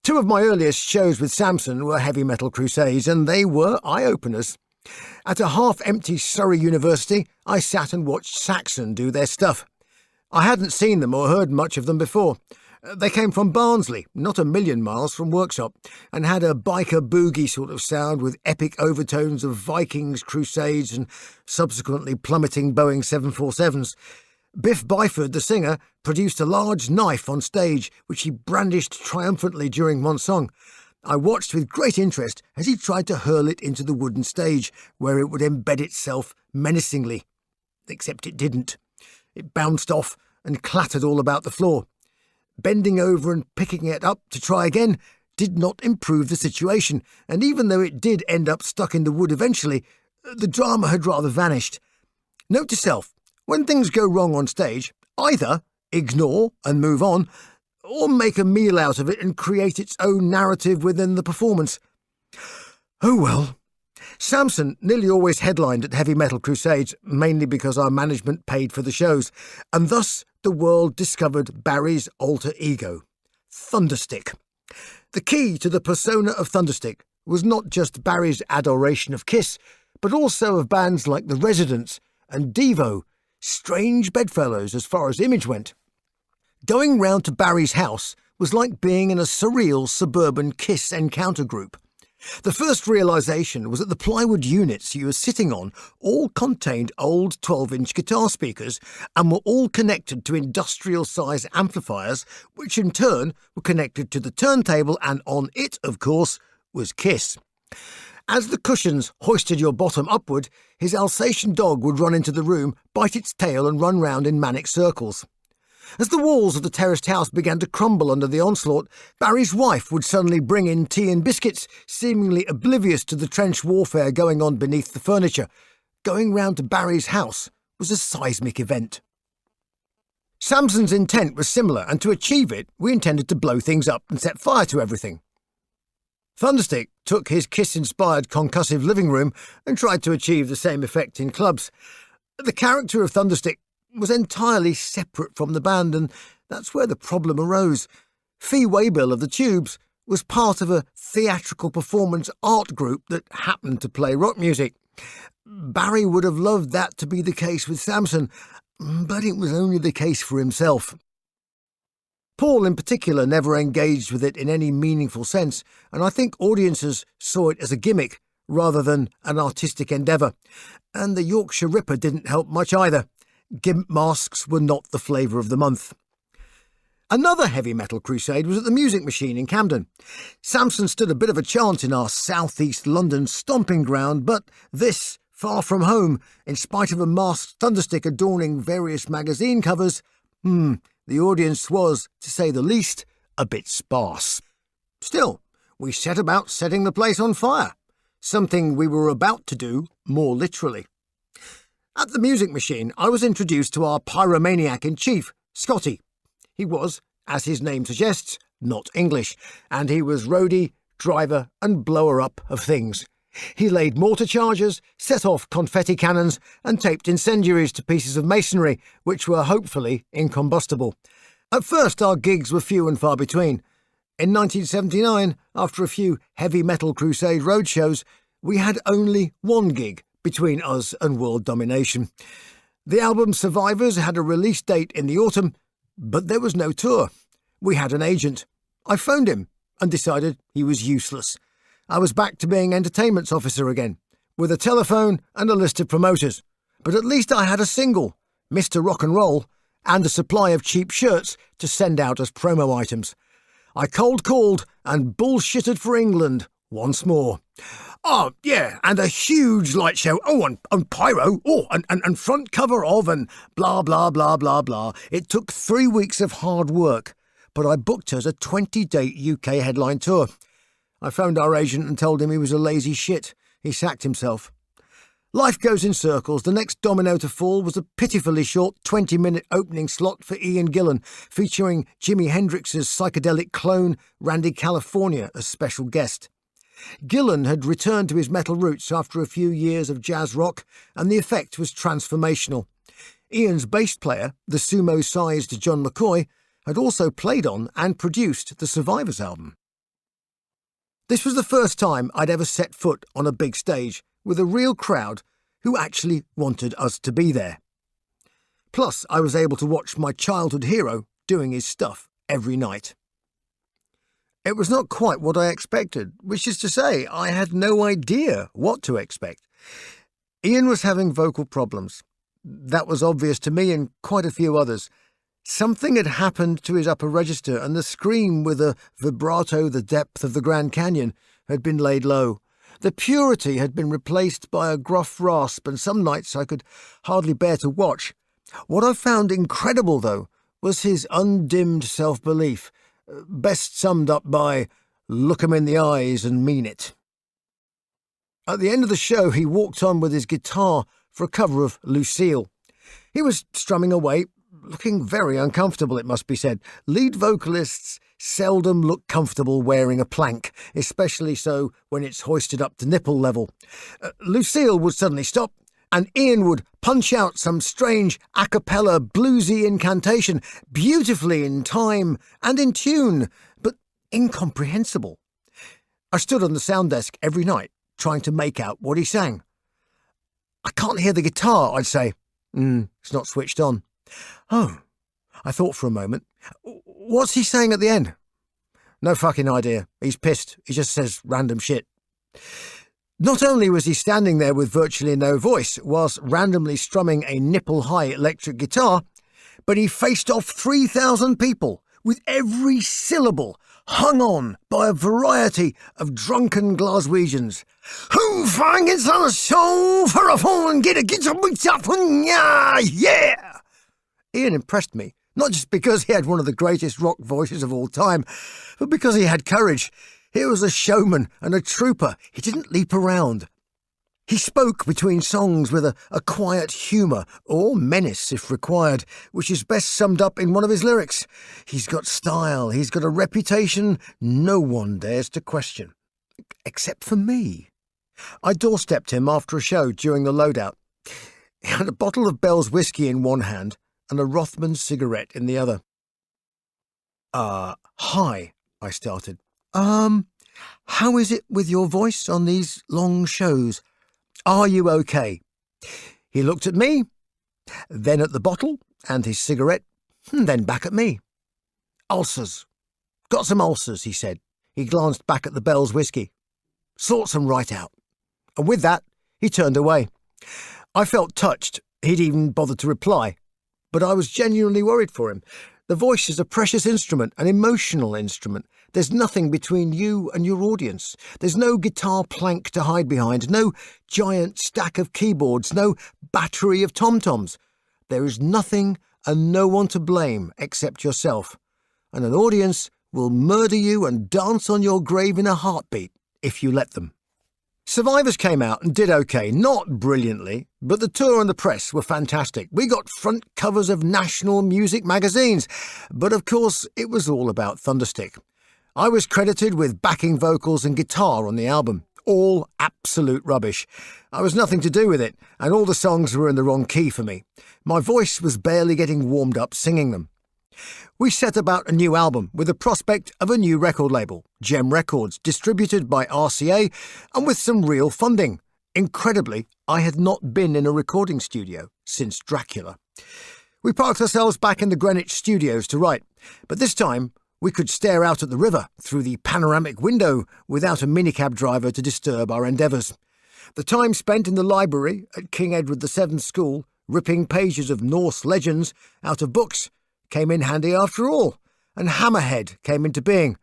Two of my earliest shows with Samson were heavy metal crusades, and they were eye-openers. At a half-empty Surrey university, I sat and watched Saxon do their stuff. I hadn't seen them or heard much of them before. They came from Barnsley, not a million miles from Workshop, and had a biker boogie sort of sound with epic overtones of Vikings, Crusades, and subsequently plummeting Boeing 747s. Biff Byford, the singer, produced a large knife on stage, which he brandished triumphantly during one song. I watched with great interest as he tried to hurl it into the wooden stage, where it would embed itself menacingly. Except it didn't. It bounced off and clattered all about the floor. Bending over and picking it up to try again did not improve the situation, and even though it did end up stuck in the wood eventually, the drama had rather vanished. Note to self, when things go wrong on stage, either ignore and move on, or make a meal out of it and create its own narrative within the performance. Oh well. Samson nearly always headlined at heavy metal crusades, mainly because our management paid for the shows, and thus the world discovered Barry's alter ego, Thunderstick. The key to the persona of Thunderstick was not just Barry's adoration of Kiss, but also of bands like The Residents and Devo, strange bedfellows as far as image went. Going round to Barry's house was like being in a surreal suburban Kiss encounter group. The first realisation was that the plywood units you were sitting on all contained old 12-inch guitar speakers and were all connected to industrial-size amplifiers, which in turn were connected to the turntable, and on it, of course, was Kiss. As the cushions hoisted your bottom upward, his Alsatian dog would run into the room, bite its tail and run round in manic circles. As the walls of the terraced house began to crumble under the onslaught, Barry's wife would suddenly bring in tea and biscuits, seemingly oblivious to the trench warfare going on beneath the furniture. Going round to Barry's house was a seismic event. Samson's intent was similar, and to achieve it, we intended to blow things up and set fire to everything. Thunderstick took his Kiss-inspired concussive living room and tried to achieve the same effect in clubs. The character of Thunderstick was entirely separate from the band, and that's where the problem arose. Fee Waybill of the Tubes was part of a theatrical performance art group that happened to play rock music. Barry would have loved that to be the case with Samson, but it was only the case for himself. Paul in particular never engaged with it in any meaningful sense, and I think audiences saw it as a gimmick rather than an artistic endeavour. And the Yorkshire Ripper didn't help much either. Gimp masks were not the flavour of the month. Another heavy metal crusade was at the Music Machine in Camden. Samson stood a bit of a chance in our southeast London stomping ground, but this, far from home, in spite of a masked Thunderstick adorning various magazine covers, the audience was, to say the least, a bit sparse. Still, we set about setting the place on fire, something we were about to do more literally. At the Music Machine, I was introduced to our pyromaniac-in-chief, Scotty. He was, as his name suggests, not English, and he was roadie, driver and blower-up of things. He laid mortar charges, set off confetti cannons and taped incendiaries to pieces of masonry, which were hopefully incombustible. At first our gigs were few and far between. In 1979, after a few heavy metal crusade roadshows, we had only one gig between us and world domination. The album Survivors had a release date in the autumn, but there was no tour. We had an agent. I phoned him and decided he was useless. I was back to being entertainment's officer again, with a telephone and a list of promoters. But at least I had a single, Mr. Rock and Roll, and a supply of cheap shirts to send out as promo items. I cold called and bullshitted for England once more. Oh, yeah, and a huge light show. Oh, and pyro. Oh, and front cover of, and blah, blah, blah, blah, blah. It took 3 weeks of hard work, but I booked us a 20-date UK headline tour. I phoned our agent and told him he was a lazy shit. He sacked himself. Life goes in circles. The next domino to fall was a pitifully short 20-minute opening slot for Ian Gillan, featuring Jimi Hendrix's psychedelic clone, Randy California, as special guest. Gillan had returned to his metal roots after a few years of jazz rock, and the effect was transformational. Ian's bass player, the sumo-sized John McCoy, had also played on and produced the Survivors album. This was the first time I'd ever set foot on a big stage with a real crowd who actually wanted us to be there. Plus, I was able to watch my childhood hero doing his stuff every night. It was not quite what I expected, which is to say, I had no idea what to expect. Ian was having vocal problems. That was obvious to me and quite a few others. Something had happened to his upper register, and the scream with a vibrato the depth of the Grand Canyon had been laid low. The purity had been replaced by a gruff rasp, and some nights I could hardly bear to watch. What I found incredible, though, was his undimmed self-belief, best summed up by, "Look 'em in the eyes and mean it." At the end of the show, he walked on with his guitar for a cover of Lucille. He was strumming away, looking very uncomfortable, it must be said. Lead vocalists seldom look comfortable wearing a plank, especially so when it's hoisted up to nipple level. Lucille would suddenly stop, and Ian would punch out some strange a cappella bluesy incantation, beautifully in time and in tune, but incomprehensible. I stood on the sound desk every night, trying to make out what he sang. "I can't hear the guitar," I'd say. It's not switched on." "Oh," I thought for a moment. "What's he saying at the end?" "No fucking idea. He's pissed. He just says random shit." Not only was he standing there with virtually no voice, whilst randomly strumming a nipple-high electric guitar, but he faced off 3,000 people, with every syllable hung on by a variety of drunken Glaswegians. "Who finds on a soul for a phone, get a guitar, yeah!" Ian impressed me, not just because he had one of the greatest rock voices of all time, but because he had courage. He was a showman and a trooper. He didn't leap around. He spoke between songs with a quiet humour, or menace if required, which is best summed up in one of his lyrics. He's got style, he's got a reputation no one dares to question. Except for me. I doorstepped him after a show during the loadout. He had a bottle of Bell's whiskey in one hand and a Rothman cigarette in the other. Hi, I started. How is it with your voice on these long shows? Are you okay?" He looked at me, then at the bottle and his cigarette, then back at me. "Ulcers. Got some ulcers," he said. He glanced back at the Bell's whiskey. "Sort them right out." And with that, he turned away. I felt touched he'd even bothered to reply, but I was genuinely worried for him. The voice is a precious instrument, an emotional instrument. There's nothing between you and your audience. There's no guitar plank to hide behind, no giant stack of keyboards, no battery of tom-toms. There is nothing and no one to blame except yourself. And an audience will murder you and dance on your grave in a heartbeat if you let them. Survivors came out and did okay, not brilliantly, but the tour and the press were fantastic. We got front covers of national music magazines, but of course it was all about Thunderstick. I was credited with backing vocals and guitar on the album, all absolute rubbish. I was nothing to do with it, and all the songs were in the wrong key for me. My voice was barely getting warmed up singing them. We set about a new album with the prospect of a new record label, Gem Records, distributed by RCA and with some real funding. Incredibly, I had not been in a recording studio since Dracula. We parked ourselves back in the Greenwich studios to write, but this time we could stare out at the river through the panoramic window without a minicab driver to disturb our endeavours. The time spent in the library at King Edward VII School, ripping pages of Norse legends out of books, came in handy after all, and Hammerhead came into being.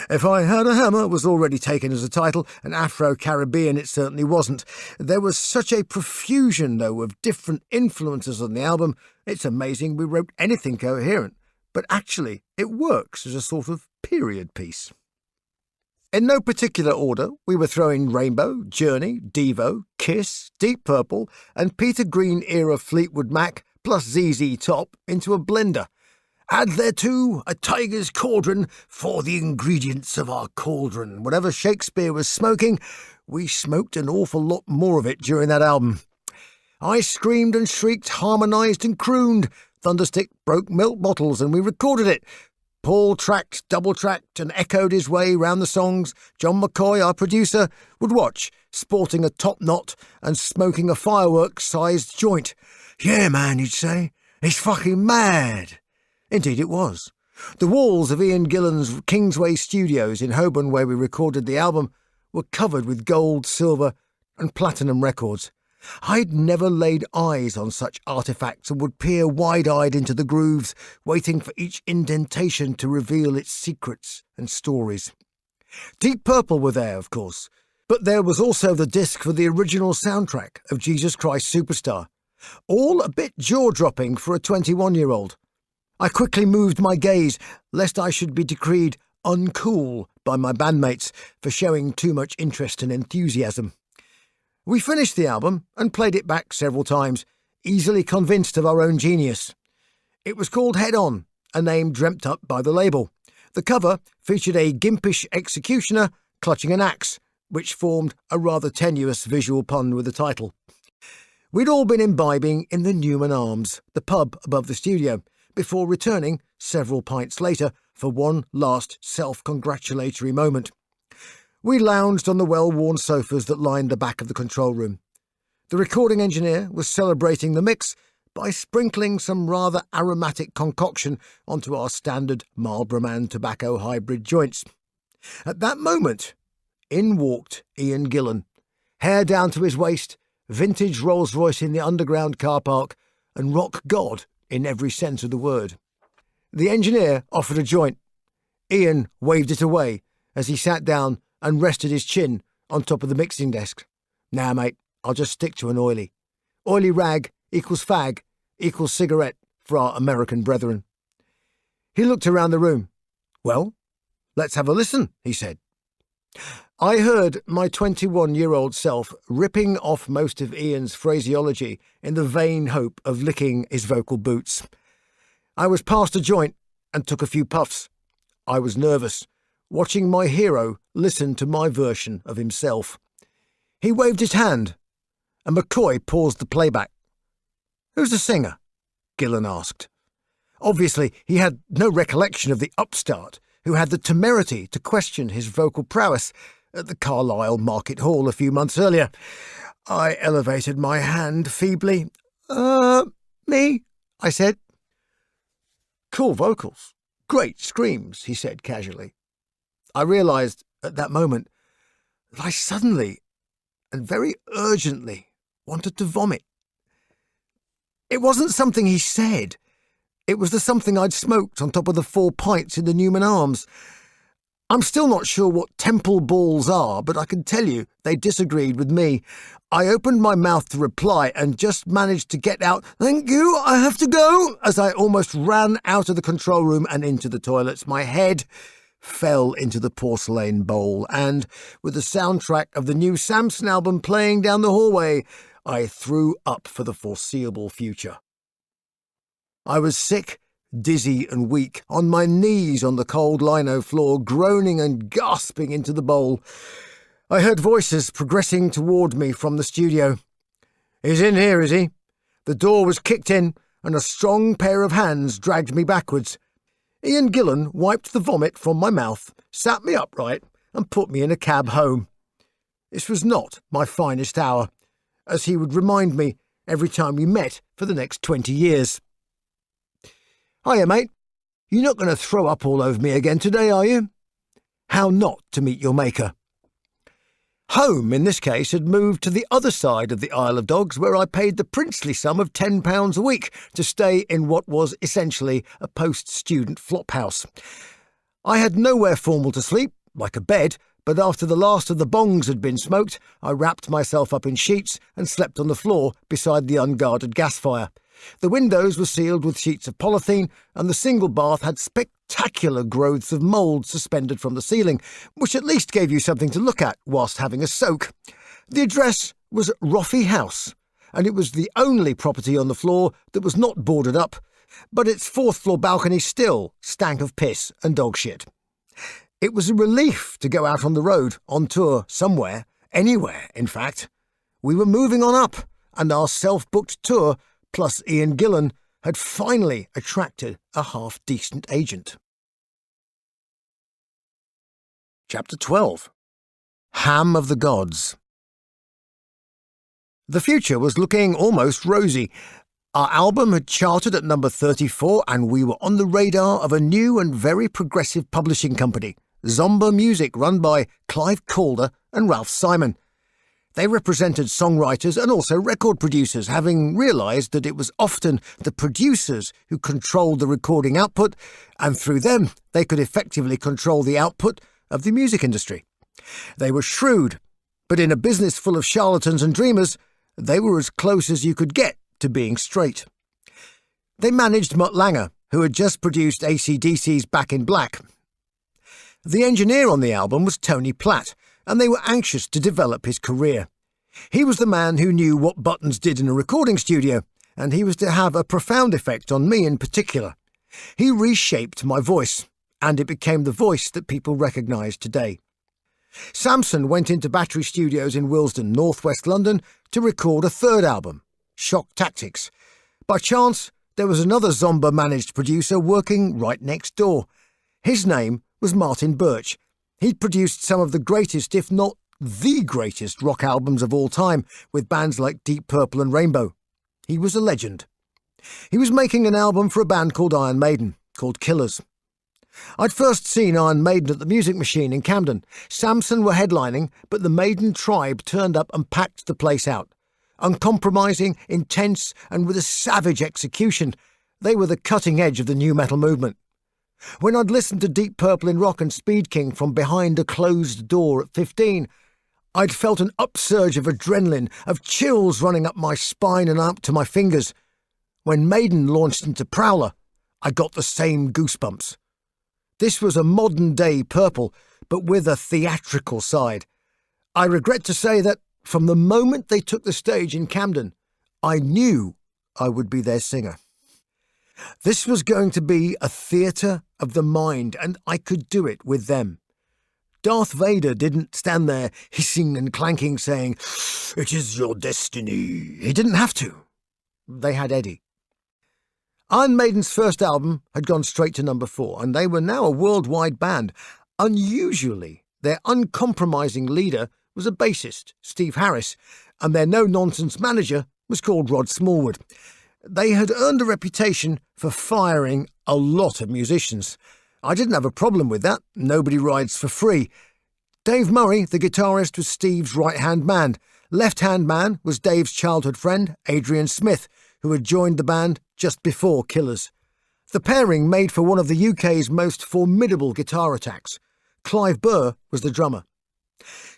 If I Had a Hammer was already taken as a title, and Afro-Caribbean it certainly wasn't. There was such a profusion, though, of different influences on the album, it's amazing we wrote anything coherent, but actually it works as a sort of period piece. In no particular order, we were throwing Rainbow, Journey, Devo, Kiss, Deep Purple, and Peter Green-era Fleetwood Mac plus ZZ Top into a blender. Add thereto a tiger's cauldron for the ingredients of our cauldron. Whatever Shakespeare was smoking, we smoked an awful lot more of it during that album. I screamed and shrieked, harmonised and crooned. Thunderstick broke milk bottles and we recorded it. Paul tracked, double-tracked and echoed his way round the songs, John McCoy, our producer, would watch, sporting a top knot and smoking a fireworks-sized joint. "Yeah, man," he'd say, "it's fucking mad." Indeed it was. The walls of Ian Gillan's Kingsway Studios in Holborn, where we recorded the album, were covered with gold, silver and platinum records. I'd never laid eyes on such artefacts and would peer wide-eyed into the grooves, waiting for each indentation to reveal its secrets and stories. Deep Purple were there, of course, but there was also the disc for the original soundtrack of Jesus Christ Superstar, all a bit jaw-dropping for a 21-year-old. I quickly moved my gaze, lest I should be decreed uncool by my bandmates for showing too much interest and enthusiasm. We finished the album and played it back several times, easily convinced of our own genius. It was called Head On, a name dreamt up by the label. The cover featured a gimpish executioner clutching an axe, which formed a rather tenuous visual pun with the title. We'd all been imbibing in the Newman Arms, the pub above the studio, before returning several pints later for one last self-congratulatory moment. We lounged on the well-worn sofas that lined the back of the control room. The recording engineer was celebrating the mix by sprinkling some rather aromatic concoction onto our standard Marlboro Man tobacco hybrid joints. At that moment, in walked Ian Gillan, hair down to his waist, vintage Rolls-Royce in the underground car park, and rock god in every sense of the word. The engineer offered a joint. Ian waved it away as he sat down and rested his chin on top of the mixing desk. "Nah, mate, I'll just stick to an oily. Oily rag equals fag equals cigarette for our American brethren." He looked around the room. "Well, let's have a listen," he said. I heard my 21-year-old self ripping off most of Ian's phraseology in the vain hope of licking his vocal boots. I was past a joint and took a few puffs. I was nervous, watching my hero listen to my version of himself. He waved his hand, and McCoy paused the playback. "Who's the singer?" Gillan asked. Obviously, he had no recollection of the upstart who had the temerity to question his vocal prowess at the Carlisle Market Hall a few months earlier. I elevated my hand feebly. Me," I said. "Cool vocals. Great screams," he said casually. I realised at that moment that I suddenly and very urgently wanted to vomit. It wasn't something he said. It was the something I'd smoked on top of the 4 pints in the Newman Arms. I'm still not sure what temple balls are, but I can tell you they disagreed with me. I opened my mouth to reply and just managed to get out, "Thank you, I have to go," as I almost ran out of the control room and into the toilets. My head fell into the porcelain bowl, and, with the soundtrack of the new Samson album playing down the hallway, I threw up for the foreseeable future. I was sick, dizzy and weak, on my knees on the cold lino floor, groaning and gasping into the bowl. I heard voices progressing toward me from the studio. "He's in here, is he?" The door was kicked in, and a strong pair of hands dragged me backwards. Ian Gillan wiped the vomit from my mouth, sat me upright, and put me in a cab home. This was not my finest hour, as he would remind me every time we met for the next 20 years. "Hiya, mate. You're not going to throw up all over me again today, are you?" How not to meet your maker. Home, in this case, had moved to the other side of the Isle of Dogs, where I paid the princely sum of £10 a week to stay in what was essentially a post-student flophouse. I had nowhere formal to sleep, like a bed, but after the last of the bongs had been smoked, I wrapped myself up in sheets and slept on the floor beside the unguarded gas fire. The windows were sealed with sheets of polythene, and the single bath had spectacular growths of mould suspended from the ceiling, which at least gave you something to look at whilst having a soak. The address was Roffey House, and it was the only property on the floor that was not boarded up, but its fourth-floor balcony still stank of piss and dog shit. It was a relief to go out on the road, on tour, somewhere, anywhere, in fact. We were moving on up, and our self-booked tour plus Ian Gillan had finally attracted a half-decent agent. Chapter 12. Ham of the Gods. The future was looking almost rosy. Our album had charted at number 34, and we were on the radar of a new and very progressive publishing company, Zomba Music, run by Clive Calder and Ralph Simon. They represented songwriters and also record producers, having realised that it was often the producers who controlled the recording output, and through them they could effectively control the output of the music industry. They were shrewd, but in a business full of charlatans and dreamers, they were as close as you could get to being straight. They managed Mutt Lange, who had just produced AC/DC's Back in Black. The engineer on the album was Tony Platt, and they were anxious to develop his career. He was the man who knew what buttons did in a recording studio, and he was to have a profound effect on me in particular. He reshaped my voice, and it became the voice that people recognise today. Samson went into Battery Studios in Willesden, northwest London, to record a third album, Shock Tactics. By chance, there was another Zomba-managed producer working right next door. His name was Martin Birch. He'd produced some of the greatest, if not the greatest, rock albums of all time, with bands like Deep Purple and Rainbow. He was a legend. He was making an album for a band called Iron Maiden, called Killers. I'd first seen Iron Maiden at the Music Machine in Camden. Samson were headlining, but the Maiden tribe turned up and packed the place out. Uncompromising, intense, and with a savage execution, they were the cutting edge of the new metal movement. When I'd listened to Deep Purple in Rock and Speed King from behind a closed door at 15, I'd felt an upsurge of adrenaline, of chills running up my spine and up to my fingers. When Maiden launched into Prowler, I got the same goosebumps. This was a modern-day Purple, but with a theatrical side. I regret to say that, from the moment they took the stage in Camden, I knew I would be their singer. This was going to be a theatre of the mind, and I could do it with them. Darth Vader didn't stand there hissing and clanking saying, "It is your destiny." He didn't have to. They had Eddie. Iron Maiden's first album had gone straight to number 4, and they were now a worldwide band. Unusually, their uncompromising leader was a bassist, Steve Harris, and their no-nonsense manager was called Rod Smallwood. They had earned a reputation for firing a lot of musicians. I didn't have a problem with that. Nobody rides for free. Dave Murray, the guitarist, was Steve's right-hand man. Left-hand man was Dave's childhood friend, Adrian Smith, who had joined the band just before Killers. The pairing made for one of the UK's most formidable guitar attacks. Clive Burr was the drummer.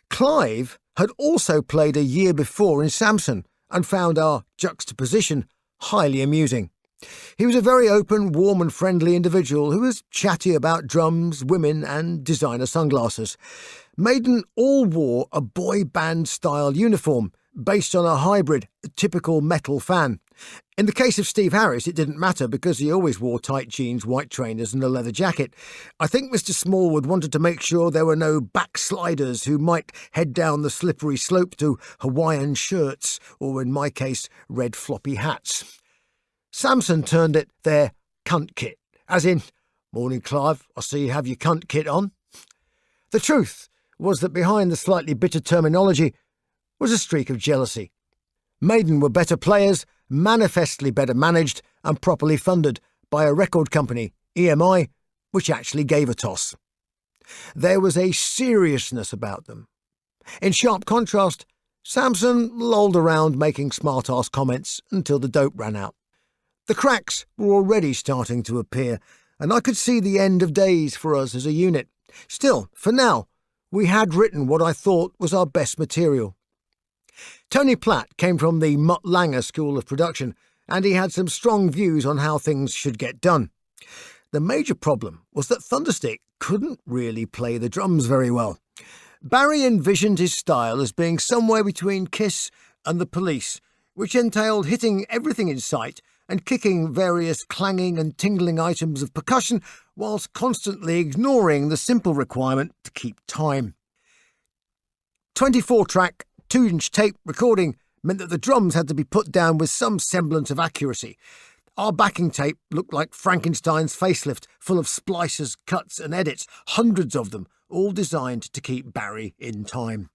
Clive had also played a year before in Samson and found our juxtaposition highly amusing. He was a very open, warm and friendly individual who was chatty about drums, women and designer sunglasses. Maiden all wore a boy band-style uniform based on a hybrid, typical metal fan. In the case of Steve Harris, it didn't matter because he always wore tight jeans, white trainers and a leather jacket. I think Mr. Smallwood wanted to make sure there were no backsliders who might head down the slippery slope to Hawaiian shirts or, in my case, red floppy hats. Samson termed it their cunt kit, as in, "Morning, Clive, I see you have your cunt kit on." The truth was that behind the slightly bitter terminology was a streak of jealousy. Maiden were better players, manifestly better managed and properly funded by a record company, EMI, which actually gave a toss. There was a seriousness about them. In sharp contrast, Samson lolled around making smart-ass comments until the dope ran out. The cracks were already starting to appear, and I could see the end of days for us as a unit. Still, for now, we had written what I thought was our best material. Tony Platt came from the Mutt Lange school of production, and he had some strong views on how things should get done. The major problem was that Thunderstick couldn't really play the drums very well. Barry envisioned his style as being somewhere between Kiss and the Police, which entailed hitting everything in sight and kicking various clanging and tingling items of percussion whilst constantly ignoring the simple requirement to keep time. 24-track, 2-inch tape recording meant that the drums had to be put down with some semblance of accuracy. Our backing tape looked like Frankenstein's facelift, full of splices, cuts and edits, hundreds of them, all designed to keep Barry in time.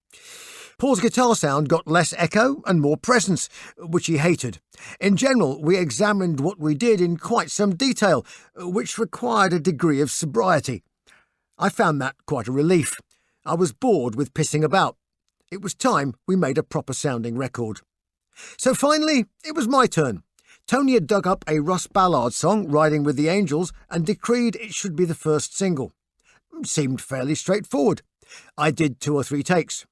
Paul's guitar sound got less echo and more presence, which he hated. In general, we examined what we did in quite some detail, which required a degree of sobriety. I found that quite a relief. I was bored with pissing about. It was time we made a proper-sounding record. So finally, it was my turn. Tony had dug up a Russ Ballard song, Riding with the Angels, and decreed it should be the first single. It seemed fairly straightforward. I did 2 or 3 takes.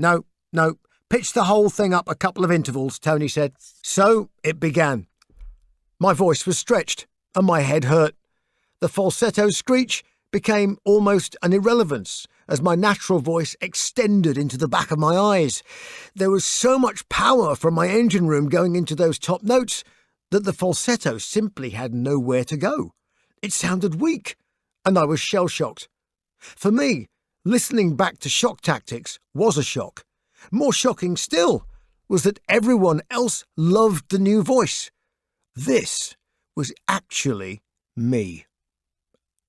No, pitch the whole thing up a couple of intervals, Tony said. So it began. My voice was stretched, and my head hurt. The falsetto screech became almost an irrelevance as my natural voice extended into the back of my eyes. There was so much power from my engine room going into those top notes that the falsetto simply had nowhere to go. It sounded weak, and I was shell-shocked. For me, listening back to Shock Tactics was a shock. More shocking still was that everyone else loved the new voice. This was actually me.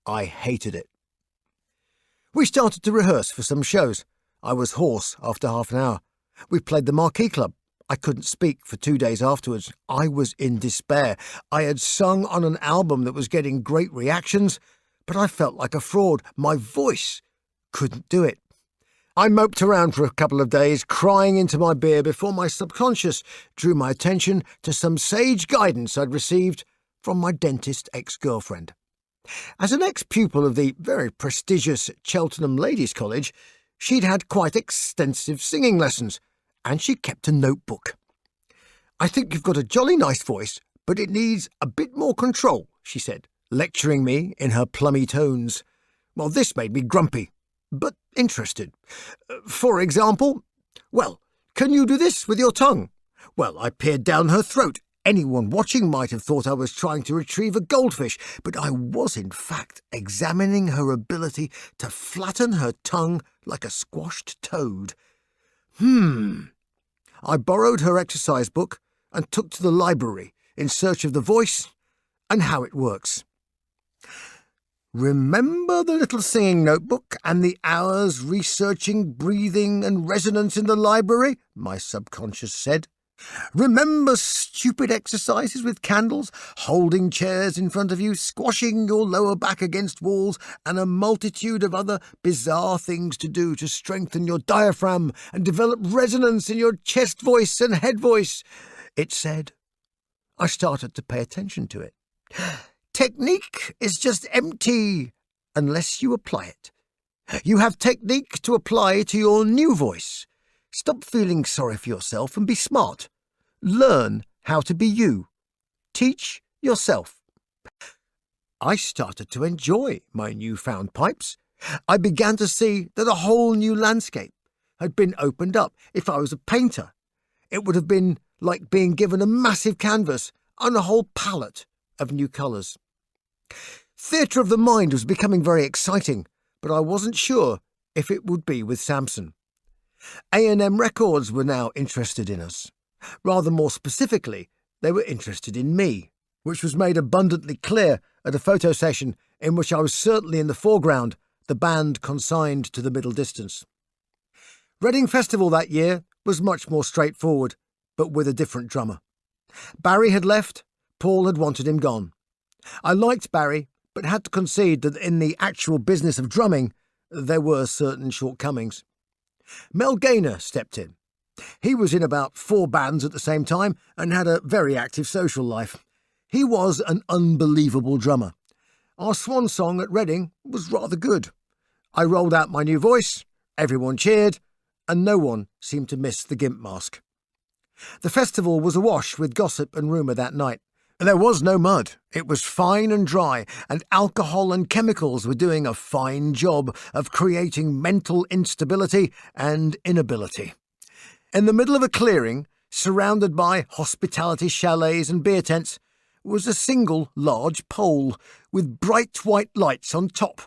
I hated it. We started to rehearse for some shows. I was hoarse after half an hour. We played the Marquee Club. I couldn't speak for 2 days afterwards. I was in despair. I had sung on an album that was getting great reactions, but I felt like a fraud. My voice couldn't do it. I moped around for a couple of days, crying into my beer before my subconscious drew my attention to some sage guidance I'd received from my dentist ex-girlfriend. As an ex-pupil of the very prestigious Cheltenham Ladies' College, she'd had quite extensive singing lessons, and she kept a notebook. "I think you've got a jolly nice voice, but it needs a bit more control," she said, lecturing me in her plummy tones. Well, this made me grumpy, but interested. For example, "Well, can you do this with your tongue?" Well, I peered down her throat. Anyone watching might have thought I was trying to retrieve a goldfish, but I was in fact examining her ability to flatten her tongue like a squashed toad. I borrowed her exercise book and took to the library in search of the voice and how it works. Remember the little singing notebook and the hours researching breathing and resonance in the library? My subconscious said. Remember stupid exercises with candles, holding chairs in front of you, squashing your lower back against walls, and a multitude of other bizarre things to do to strengthen your diaphragm and develop resonance in your chest voice and head voice, it said. I started to pay attention to it. Technique is just empty unless you apply it. You have technique to apply to your new voice. Stop feeling sorry for yourself and be smart. Learn how to be you. Teach yourself. I started to enjoy my newfound pipes. I began to see that a whole new landscape had been opened up. If I was a painter, it would have been like being given a massive canvas and a whole palette of new colours. Theatre of the mind was becoming very exciting, but I wasn't sure if it would be with Samson. A&M Records were now interested in us. Rather more specifically, they were interested in me, which was made abundantly clear at a photo session in which I was certainly in the foreground, the band consigned to the middle distance. Reading Festival that year was much more straightforward, but with a different drummer. Barry had left, Paul had wanted him gone. I liked Barry, but had to concede that in the actual business of drumming, there were certain shortcomings. Mel Gaynor stepped in. He was in about 4 bands at the same time and had a very active social life. He was an unbelievable drummer. Our swan song at Reading was rather good. I rolled out my new voice, everyone cheered, and no one seemed to miss the gimp mask. The festival was awash with gossip and rumour that night. There was no mud. It was fine and dry, and alcohol and chemicals were doing a fine job of creating mental instability and inability. In the middle of a clearing, surrounded by hospitality chalets and beer tents, was a single large pole with bright white lights on top.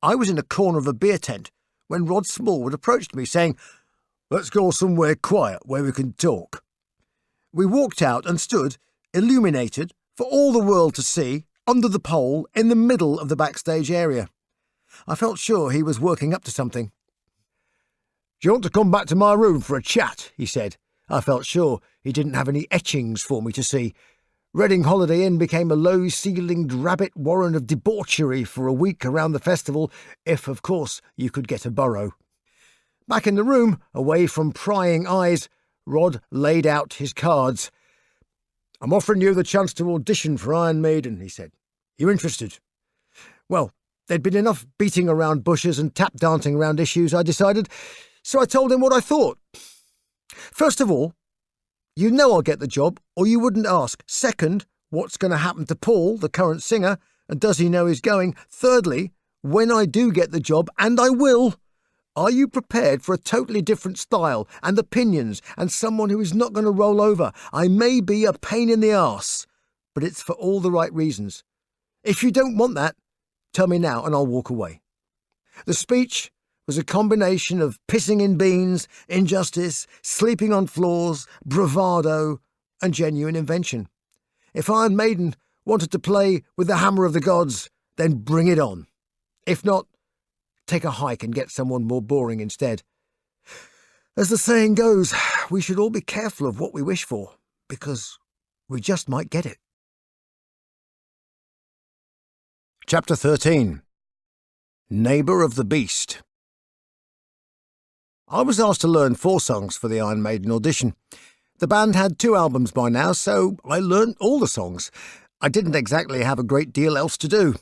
I was in a corner of a beer tent when Rod Smallwood approached me, saying, "Let's go somewhere quiet where we can talk." We walked out and stood, illuminated, for all the world to see, under the pole in the middle of the backstage area. I felt sure he was working up to something. "Do you want to come back to my room for a chat?" he said. I felt sure he didn't have any etchings for me to see. Reading Holiday Inn became a low-ceilinged rabbit warren of debauchery for a week around the festival, if, of course, you could get a burrow. Back in the room, away from prying eyes, Rod laid out his cards. "I'm offering you the chance to audition for Iron Maiden," he said. "You interested?" Well, there'd been enough beating around bushes and tap-dancing around issues, I decided, so I told him what I thought. "First of all, you know I'll get the job, or you wouldn't ask. Second, what's going to happen to Paul, the current singer, and does he know he's going? Thirdly, when I do get the job, and I will, are you prepared for a totally different style and opinions and someone who is not going to roll over? I may be a pain in the arse, but it's for all the right reasons. If you don't want that, tell me now and I'll walk away." The speech was a combination of pissing in beans, injustice, sleeping on floors, bravado, and genuine invention. If Iron Maiden wanted to play with the hammer of the gods, then bring it on. If not, take a hike and get someone more boring instead. As the saying goes, we should all be careful of what we wish for, because we just might get it. Chapter 13. Neighbour of the Beast. I was asked to learn 4 songs for the Iron Maiden audition. The band had 2 albums by now, so I learnt all the songs. I didn't exactly have a great deal else to do.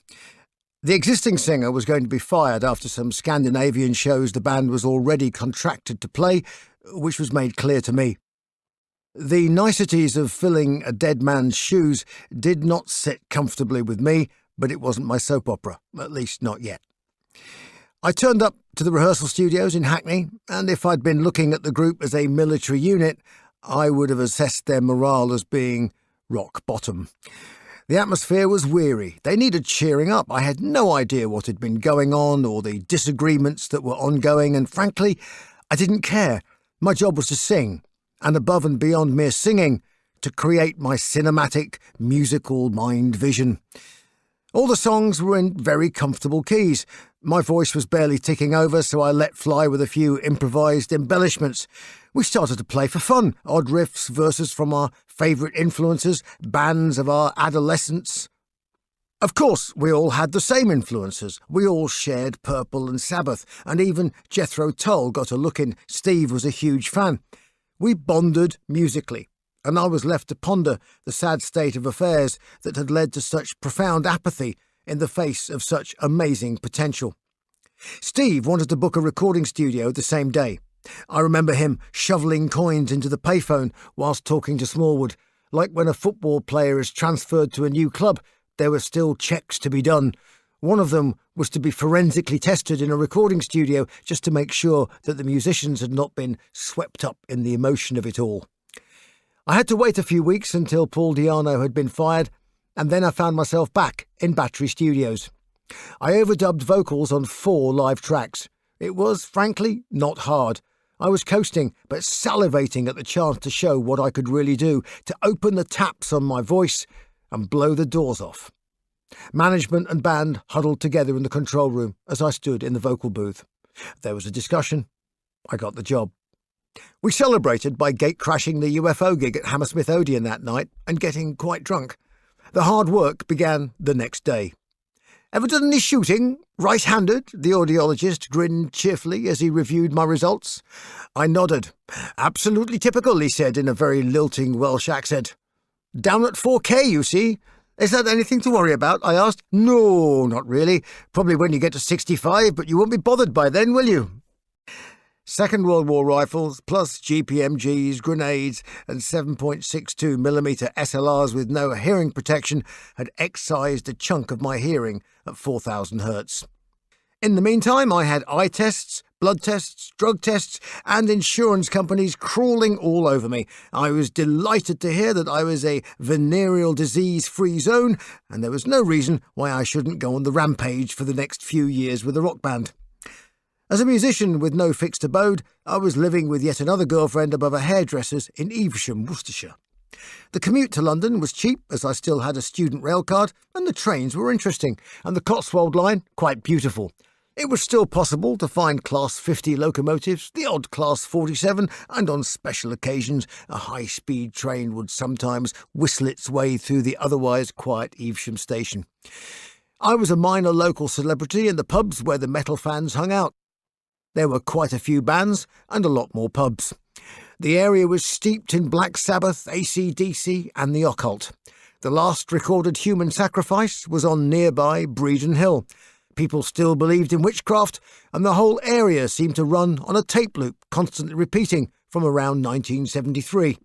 The existing singer was going to be fired after some Scandinavian shows the band was already contracted to play, which was made clear to me. The niceties of filling a dead man's shoes did not sit comfortably with me, but it wasn't my soap opera, at least not yet. I turned up to the rehearsal studios in Hackney, and if I'd been looking at the group as a military unit, I would have assessed their morale as being rock bottom. The atmosphere was weary. They needed cheering up. I had no idea what had been going on or the disagreements that were ongoing, and frankly, I didn't care. My job was to sing, and above and beyond mere singing, to create my cinematic, musical mind vision. All the songs were in very comfortable keys. My voice was barely ticking over, so I let fly with a few improvised embellishments. We started to play for fun, odd riffs, verses from our favourite influences, bands of our adolescence. Of course, we all had the same influences. We all shared Purple and Sabbath, and even Jethro Tull got a look in. Steve was a huge fan. We bonded musically, and I was left to ponder the sad state of affairs that had led to such profound apathy in the face of such amazing potential. Steve wanted to book a recording studio the same day. I remember him shoveling coins into the payphone whilst talking to Smallwood. Like when a football player is transferred to a new club, there were still checks to be done. One of them was to be forensically tested in a recording studio just to make sure that the musicians had not been swept up in the emotion of it all. I had to wait a few weeks until Paul Di'Anno had been fired, and then I found myself back in Battery Studios. I overdubbed vocals on 4 live tracks. It was, frankly, not hard. I was coasting, but salivating at the chance to show what I could really do, to open the taps on my voice and blow the doors off. Management and band huddled together in the control room as I stood in the vocal booth. There was a discussion. I got the job. We celebrated by gate-crashing the UFO gig at Hammersmith Odeon that night and getting quite drunk. The hard work began the next day. "Ever done any shooting? Right-handed?" The audiologist grinned cheerfully as he reviewed my results. I nodded. "Absolutely typical," he said in a very lilting Welsh accent. "Down at 4K, you see. Is that anything to worry about?" I asked. "No, not really. Probably when you get to 65, but you won't be bothered by then, will you?" Second World War rifles, plus GPMGs, grenades, and 7.62mm SLRs with no hearing protection had excised a chunk of my hearing at 4,000 hertz. In the meantime, I had eye tests, blood tests, drug tests, and insurance companies crawling all over me. I was delighted to hear that I was a venereal disease-free zone, and there was no reason why I shouldn't go on the rampage for the next few years with a rock band. As a musician with no fixed abode, I was living with yet another girlfriend above a hairdresser's in Evesham, Worcestershire. The commute to London was cheap, as I still had a student rail card, and the trains were interesting, and the Cotswold line quite beautiful. It was still possible to find Class 50 locomotives, the odd Class 47, and on special occasions a high-speed train would sometimes whistle its way through the otherwise quiet Evesham station. I was a minor local celebrity in the pubs where the metal fans hung out. There were quite a few bands and a lot more pubs. The area was steeped in Black Sabbath, AC/DC and the occult. The last recorded human sacrifice was on nearby Breedon Hill. People still believed in witchcraft, and the whole area seemed to run on a tape loop, constantly repeating from around 1973.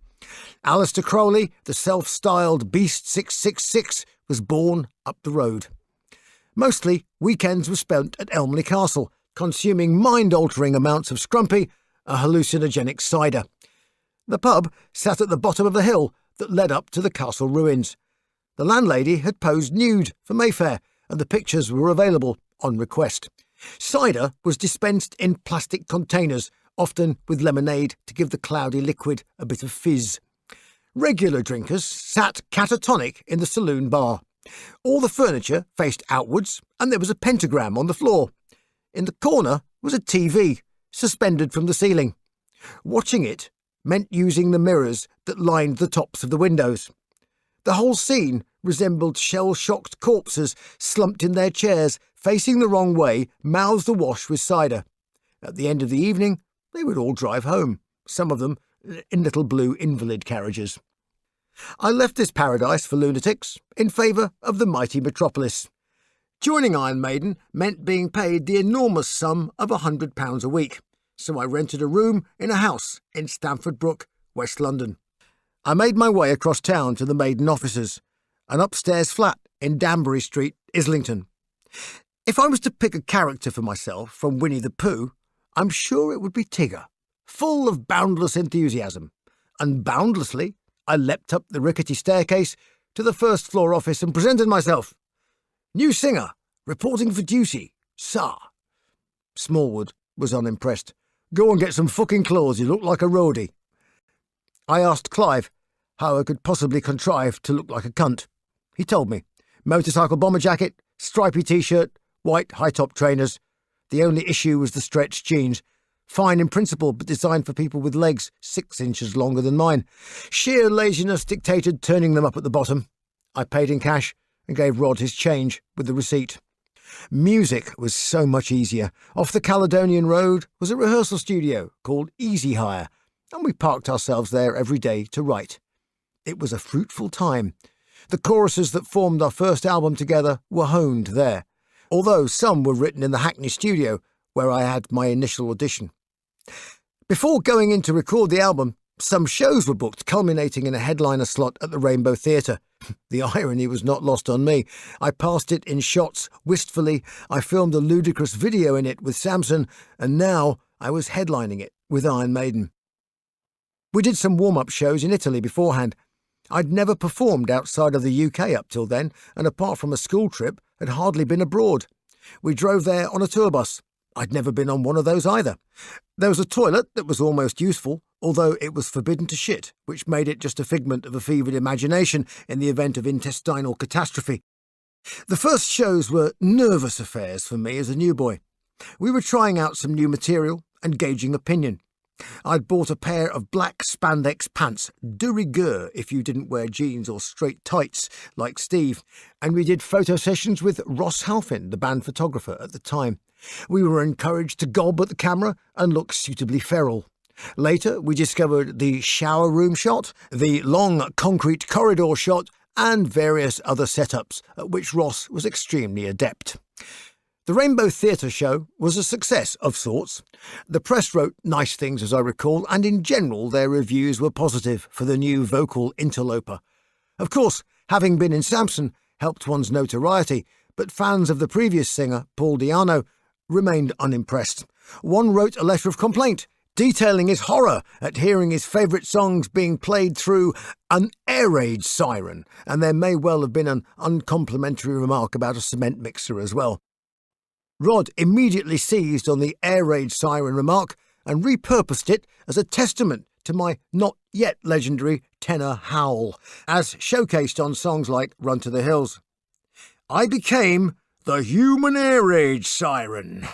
Aleister Crowley, the self-styled Beast 666, was born up the road. Mostly, weekends were spent at Elmley Castle, consuming mind-altering amounts of scrumpy, a hallucinogenic cider. The pub sat at the bottom of the hill that led up to the castle ruins. The landlady had posed nude for Mayfair, and the pictures were available on request. Cider was dispensed in plastic containers, often with lemonade to give the cloudy liquid a bit of fizz. Regular drinkers sat catatonic in the saloon bar. All the furniture faced outwards, and there was a pentagram on the floor. In the corner was a TV, suspended from the ceiling. Watching it meant using the mirrors that lined the tops of the windows. The whole scene resembled shell-shocked corpses slumped in their chairs, facing the wrong way, mouths awash with cider. At the end of the evening, they would all drive home, some of them in little blue invalid carriages. I left this paradise for lunatics in favour of the mighty metropolis. Joining Iron Maiden meant being paid the enormous sum of £100 a week, so I rented a room in a house in Stamford Brook, West London. I made my way across town to the Maiden offices, an upstairs flat in Danbury Street, Islington. If I was to pick a character for myself from Winnie the Pooh, I'm sure it would be Tigger, full of boundless enthusiasm, and boundlessly I leapt up the rickety staircase to the first-floor office and presented myself. "New singer, reporting for duty, sir." Smallwood was unimpressed. "Go and get some fucking clothes, you look like a roadie." I asked Clive how I could possibly contrive to look like a cunt. He told me. Motorcycle bomber jacket, stripy t-shirt, white high-top trainers. The only issue was the stretched jeans. Fine in principle, but designed for people with legs 6 inches longer than mine. Sheer laziness dictated turning them up at the bottom. I paid in cash and gave Rod his change with the receipt. Music was so much easier. Off the Caledonian Road was a rehearsal studio called Easy Hire, and we parked ourselves there every day to write. It was a fruitful time. The choruses that formed our first album together were honed there, although some were written in the Hackney studio, where I had my initial audition. Before going in to record the album, some shows were booked, culminating in a headliner slot at the Rainbow Theatre. The irony was not lost on me. I passed it in shots wistfully. I filmed a ludicrous video in it with Samson, and now I was headlining it with Iron Maiden. We did some warm-up shows in Italy beforehand. I'd never performed outside of the UK up till then, and apart from a school trip, had hardly been abroad. We drove there on a tour bus. I'd never been on one of those either. There was a toilet that was almost useful, although it was forbidden to shit, which made it just a figment of a fevered imagination in the event of intestinal catastrophe. The first shows were nervous affairs for me as a new boy. We were trying out some new material and gauging opinion. I'd bought a pair of black spandex pants, de rigueur if you didn't wear jeans or straight tights like Steve, and we did photo sessions with Ross Halfin, the band photographer at the time. We were encouraged to gob at the camera and look suitably feral. Later, we discovered the shower room shot, the long concrete corridor shot, and various other setups at which Ross was extremely adept. The Rainbow Theatre show was a success of sorts. The press wrote nice things, as I recall, and in general their reviews were positive for the new vocal interloper. Of course, having been in Samson helped one's notoriety, but fans of the previous singer, Paul Di'Anno, remained unimpressed. One wrote a letter of complaint, detailing his horror at hearing his favourite songs being played through an air raid siren, and there may well have been an uncomplimentary remark about a cement mixer as well. Rod immediately seized on the air raid siren remark and repurposed it as a testament to my not yet legendary tenor howl, as showcased on songs like Run to the Hills. I became The human air raid siren.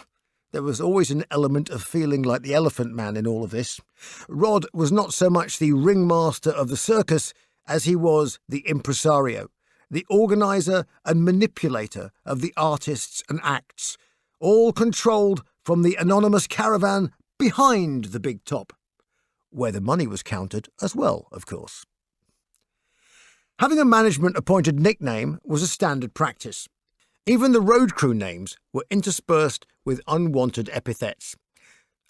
There was always an element of feeling like the Elephant Man in all of this. Rod was not so much the ringmaster of the circus as he was the impresario, the organiser and manipulator of the artists and acts, all controlled from the anonymous caravan behind the big top, where the money was counted as well, of course. Having a management-appointed nickname was a standard practice. Even the road crew names were interspersed with unwanted epithets.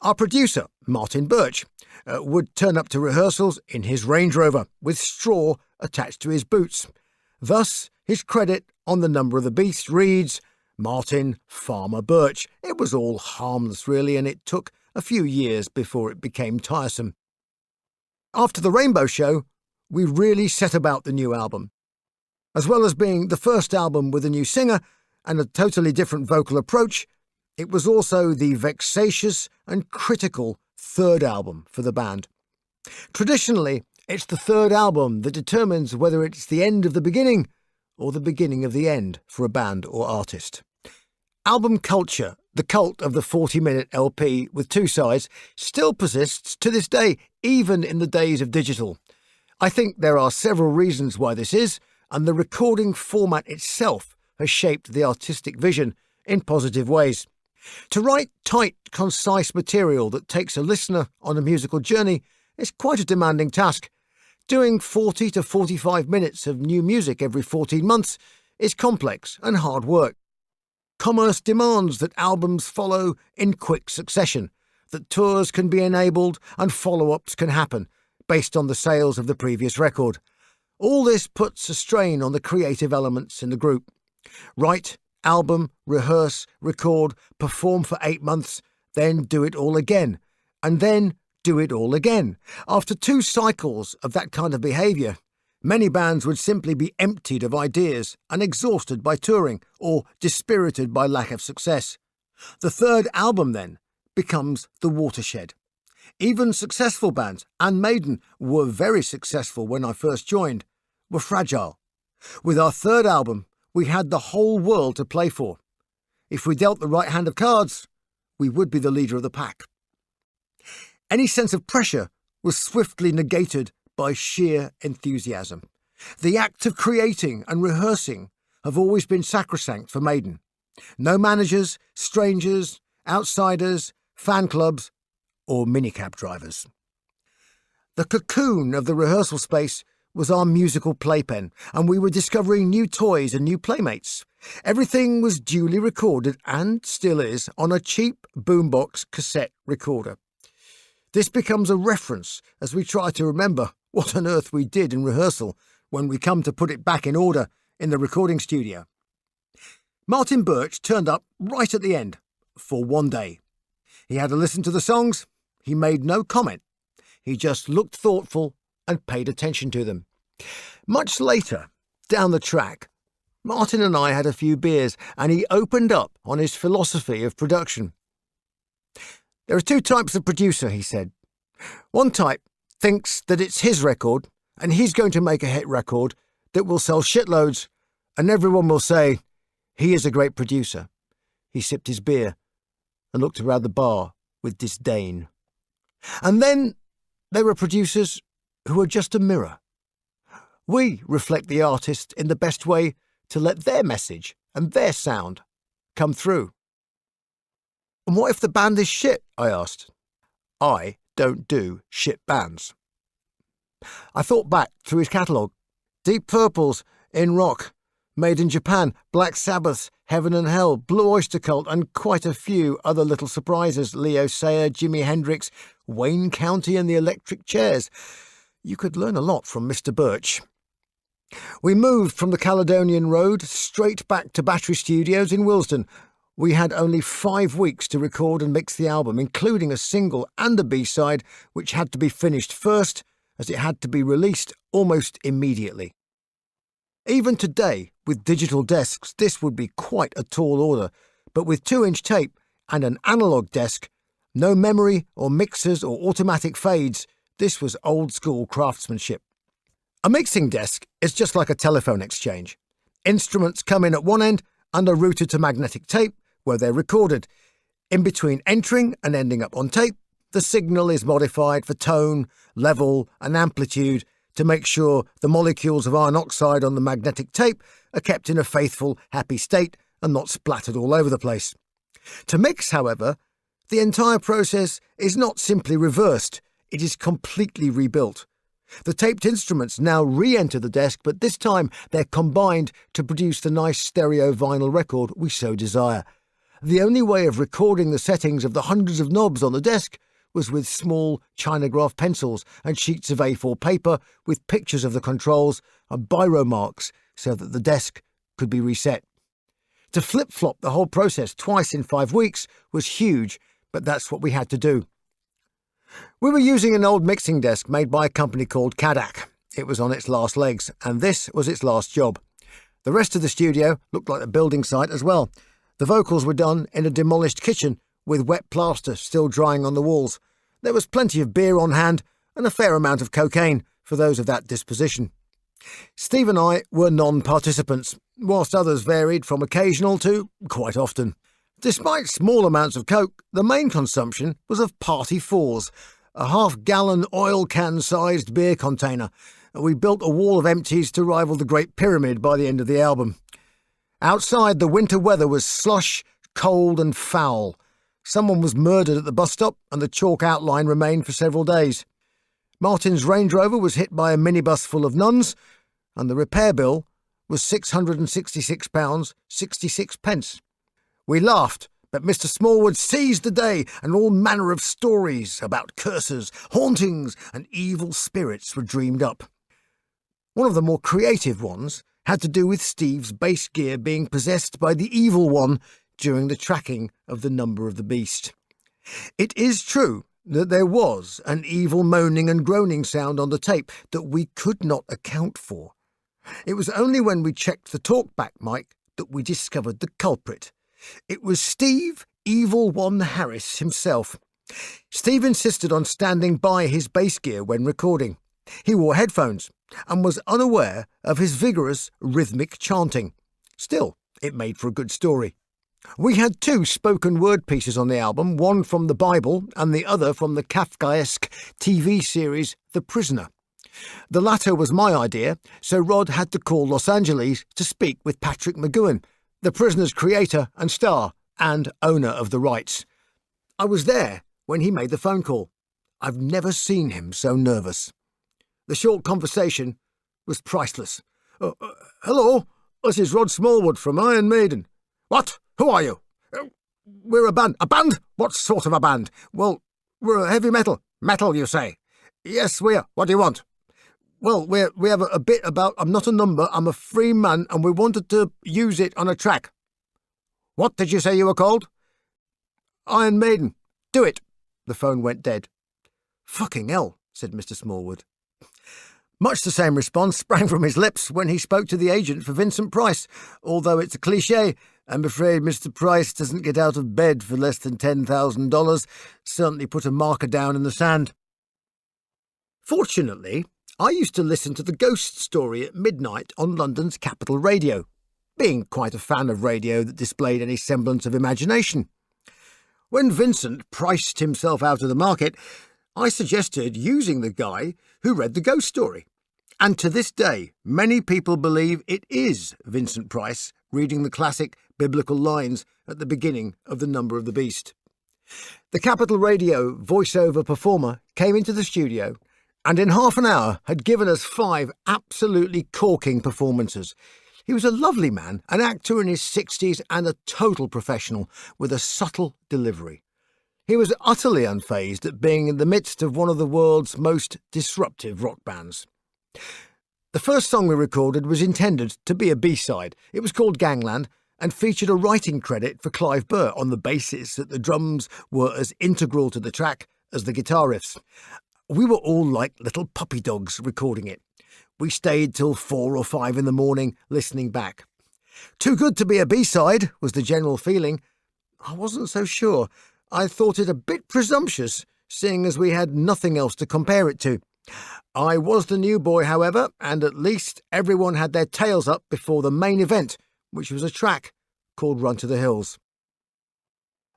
Our producer, Martin Birch, would turn up to rehearsals in his Range Rover with straw attached to his boots. Thus, his credit on the number of the beast reads, Martin Farmer Birch. It was all harmless, really, and it took a few years before it became tiresome. After the Rainbow Show, we really set about the new album. As well as being the first album with a new singer and a totally different vocal approach, it was also the vexatious and critical third album for the band. Traditionally, it's the third album that determines whether it's the end of the beginning or the beginning of the end for a band or artist. Album culture, the cult of the 40-minute LP with two sides, still persists to this day, even in the days of digital. I think there are several reasons why this is, and the recording format itself has shaped the artistic vision in positive ways. To write tight, concise material that takes a listener on a musical journey is quite a demanding task. Doing 40 to 45 minutes of new music every 14 months is complex and hard work. Commerce demands that albums follow in quick succession, that tours can be enabled and follow-ups can happen, based on the sales of the previous record. All this puts a strain on the creative elements in the group. Write, album, rehearse, record, perform for 8 months, then do it all again, and then do it all again. After 2 cycles of that kind of behaviour, many bands would simply be emptied of ideas and exhausted by touring or dispirited by lack of success. The third album, then, becomes the Watershed. Even successful bands, and Maiden were very successful when I first joined, were fragile. With our third album, we had the whole world to play for. If we dealt the right hand of cards, we would be the leader of the pack. Any sense of pressure was swiftly negated by sheer enthusiasm. The act of creating and rehearsing have always been sacrosanct for Maiden. No managers, strangers, outsiders, fan clubs, or minicab drivers. The cocoon of the rehearsal space was our musical playpen, and we were discovering new toys and new playmates. Everything was duly recorded, and still is, on a cheap boombox cassette recorder. This becomes a reference as we try to remember what on earth we did in rehearsal when we come to put it back in order in the recording studio. Martin Birch turned up right at the end, for one day. He had to listen to the songs. He made no comment. He just looked thoughtful and paid attention to them. Much later, down the track, Martin and I had a few beers, and he opened up on his philosophy of production. There are 2 types of producer, he said. One type thinks that it's his record, and he's going to make a hit record that will sell shitloads, and everyone will say, he is a great producer. He sipped his beer and looked around the bar with disdain. And then there are producers who are just a mirror. We reflect the artist in the best way to let their message and their sound come through. And what if the band is shit? I asked. I don't do shit bands. I thought back through his catalogue. Deep Purple's In Rock, Made in Japan, Black Sabbath, Heaven and Hell, Blue Oyster Cult, and quite a few other little surprises. Leo Sayer, Jimi Hendrix, Wayne County and the Electric Chairs. You could learn a lot from Mr. Birch. We moved from the Caledonian Road straight back to Battery Studios in Willesden. We had only 5 weeks to record and mix the album, including a single and a B-side, which had to be finished first, as it had to be released almost immediately. Even today, with digital desks, this would be quite a tall order, but with 2-inch tape and an analogue desk, no memory or mixers or automatic fades, this was old-school craftsmanship. A mixing desk is just like a telephone exchange. Instruments come in at one end and are routed to magnetic tape, where they're recorded. In between entering and ending up on tape, the signal is modified for tone, level, and amplitude to make sure the molecules of iron oxide on the magnetic tape are kept in a faithful, happy state and not splattered all over the place. To mix, however, the entire process is not simply reversed, it is completely rebuilt. The taped instruments now re-enter the desk, but this time they're combined to produce the nice stereo vinyl record we so desire. The only way of recording the settings of the hundreds of knobs on the desk was with small Chinograph pencils and sheets of A4 paper with pictures of the controls and biro marks so that the desk could be reset. To flip-flop the whole process twice in 5 weeks was huge, but that's what we had to do. We were using an old mixing desk made by a company called Kadak. It was on its last legs, and this was its last job. The rest of the studio looked like a building site as well. The vocals were done in a demolished kitchen with wet plaster still drying on the walls. There was plenty of beer on hand and a fair amount of cocaine for those of that disposition. Steve and I were non-participants, whilst others varied from occasional to quite often. Despite small amounts of coke, the main consumption was of Party 4s, a half-gallon oil can-sized beer container. We built a wall of empties to rival the Great Pyramid by the end of the album. Outside, the winter weather was slush, cold and foul. Someone was murdered at the bus stop and the chalk outline remained for several days. Martin's Range Rover was hit by a minibus full of nuns, and the repair bill was £666, 66 pence. We laughed, but Mr. Smallwood seized the day, and all manner of stories about curses, hauntings, and evil spirits were dreamed up. One of the more creative ones had to do with Steve's bass gear being possessed by the evil one during the tracking of the number of the beast. It is true that there was an evil moaning and groaning sound on the tape that we could not account for. It was only when we checked the talkback mic that we discovered the culprit. It was Steve Evil One Harris himself. Steve insisted on standing by his bass gear when recording. He wore headphones and was unaware of his vigorous rhythmic chanting. Still, it made for a good story. We had 2 spoken word pieces on the album, one from the Bible and the other from the Kafkaesque TV series The Prisoner. The latter was my idea, so Rod had to call Los Angeles to speak with Patrick McGowan, The Prisoner's creator and star, and owner of the rights. I was there when he made the phone call. I've never seen him so nervous. The short conversation was priceless. Hello, this is Rod Smallwood from Iron Maiden. What? Who are you? We're a band. A band? What sort of a band? Well, we're a heavy metal. Metal, you say? Yes, we are. What do you want? Well, we have a bit about I'm not a number, I'm a free man, and we wanted to use it on a track. What did you say you were called? Iron Maiden. Do it. The phone went dead. Fucking hell, said Mr. Smallwood. Much the same response sprang from his lips when he spoke to the agent for Vincent Price. Although it's a cliché, I'm afraid Mr. Price doesn't get out of bed for less than $10,000. Certainly put a marker down in the sand. Fortunately, I used to listen to the Ghost Story at midnight on London's Capital Radio, being quite a fan of radio that displayed any semblance of imagination. When Vincent priced himself out of the market, I suggested using the guy who read the Ghost Story. And to this day, many people believe it is Vincent Price reading the classic biblical lines at the beginning of The Number of the Beast. The Capital Radio voiceover performer came into the studio and in half an hour had given us 5 absolutely corking performances. He was a lovely man, an actor in his 60s and a total professional with a subtle delivery. He was utterly unfazed at being in the midst of one of the world's most disruptive rock bands. The first song we recorded was intended to be a B-side. It was called Gangland and featured a writing credit for Clive Burr on the basis that the drums were as integral to the track as the guitar riffs. We were all like little puppy dogs recording it. We stayed till 4 or 5 in the morning listening back. Too good to be a B-side was the general feeling. I wasn't so sure. I thought it a bit presumptuous, seeing as we had nothing else to compare it to. I was the new boy, however, and at least everyone had their tails up before the main event, which was a track called Run to the Hills.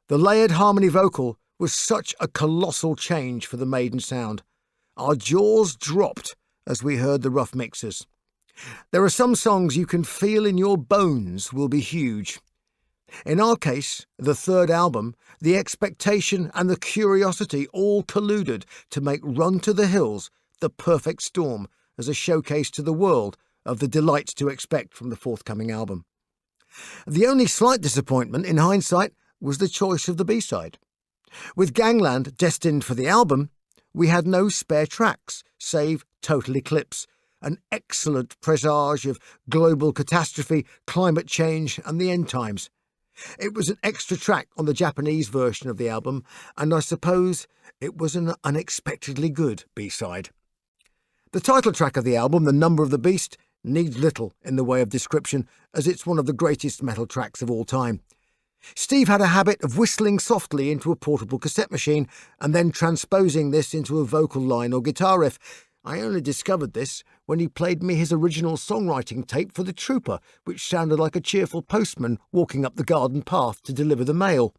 The layered harmony vocal was such a colossal change for the Maiden sound. Our jaws dropped as we heard the rough mixes. There are some songs you can feel in your bones will be huge. In our case, the third album, the expectation and the curiosity all colluded to make Run to the Hills the perfect storm as a showcase to the world of the delights to expect from the forthcoming album. The only slight disappointment in hindsight was the choice of the B-side. With Gangland destined for the album, we had no spare tracks, save Total Eclipse, an excellent presage of global catastrophe, climate change and the end times. It was an extra track on the Japanese version of the album, and I suppose it was an unexpectedly good B-side. The title track of the album, The Number of the Beast, needs little in the way of description, as it's one of the greatest metal tracks of all time. Steve had a habit of whistling softly into a portable cassette machine and then transposing this into a vocal line or guitar riff. I only discovered this when he played me his original songwriting tape for The Trooper, which sounded like a cheerful postman walking up the garden path to deliver the mail.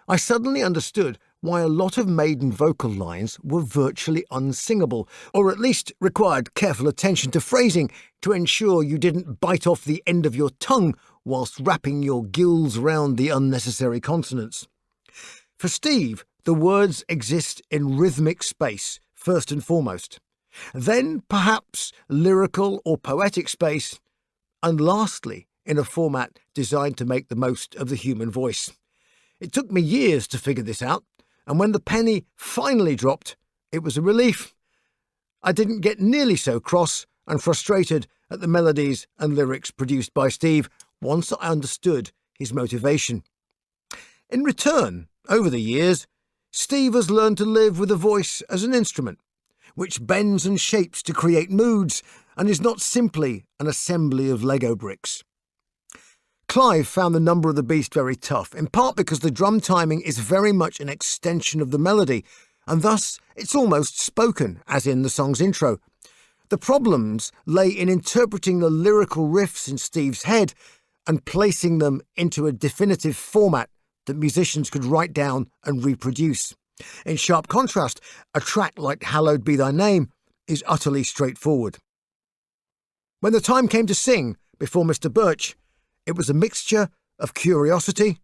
I suddenly understood why a lot of Maiden vocal lines were virtually unsingable, or at least required careful attention to phrasing to ensure you didn't bite off the end of your tongue whilst wrapping your gills round the unnecessary consonants. For Steve, the words exist in rhythmic space, first and foremost. Then, perhaps, lyrical or poetic space, and lastly, in a format designed to make the most of the human voice. It took me years to figure this out, and when the penny finally dropped, it was a relief. I didn't get nearly so cross and frustrated at the melodies and lyrics produced by Steve once I understood his motivation. In return, over the years, Steve has learned to live with a voice as an instrument, which bends and shapes to create moods and is not simply an assembly of Lego bricks. Clive found The Number of the Beast very tough, in part because the drum timing is very much an extension of the melody, and thus it's almost spoken, as in the song's intro. The problems lay in interpreting the lyrical riffs in Steve's head and placing them into a definitive format that musicians could write down and reproduce. In sharp contrast, a track like Hallowed Be Thy Name is utterly straightforward. When the time came to sing before Mr. Birch, it was a mixture of curiosity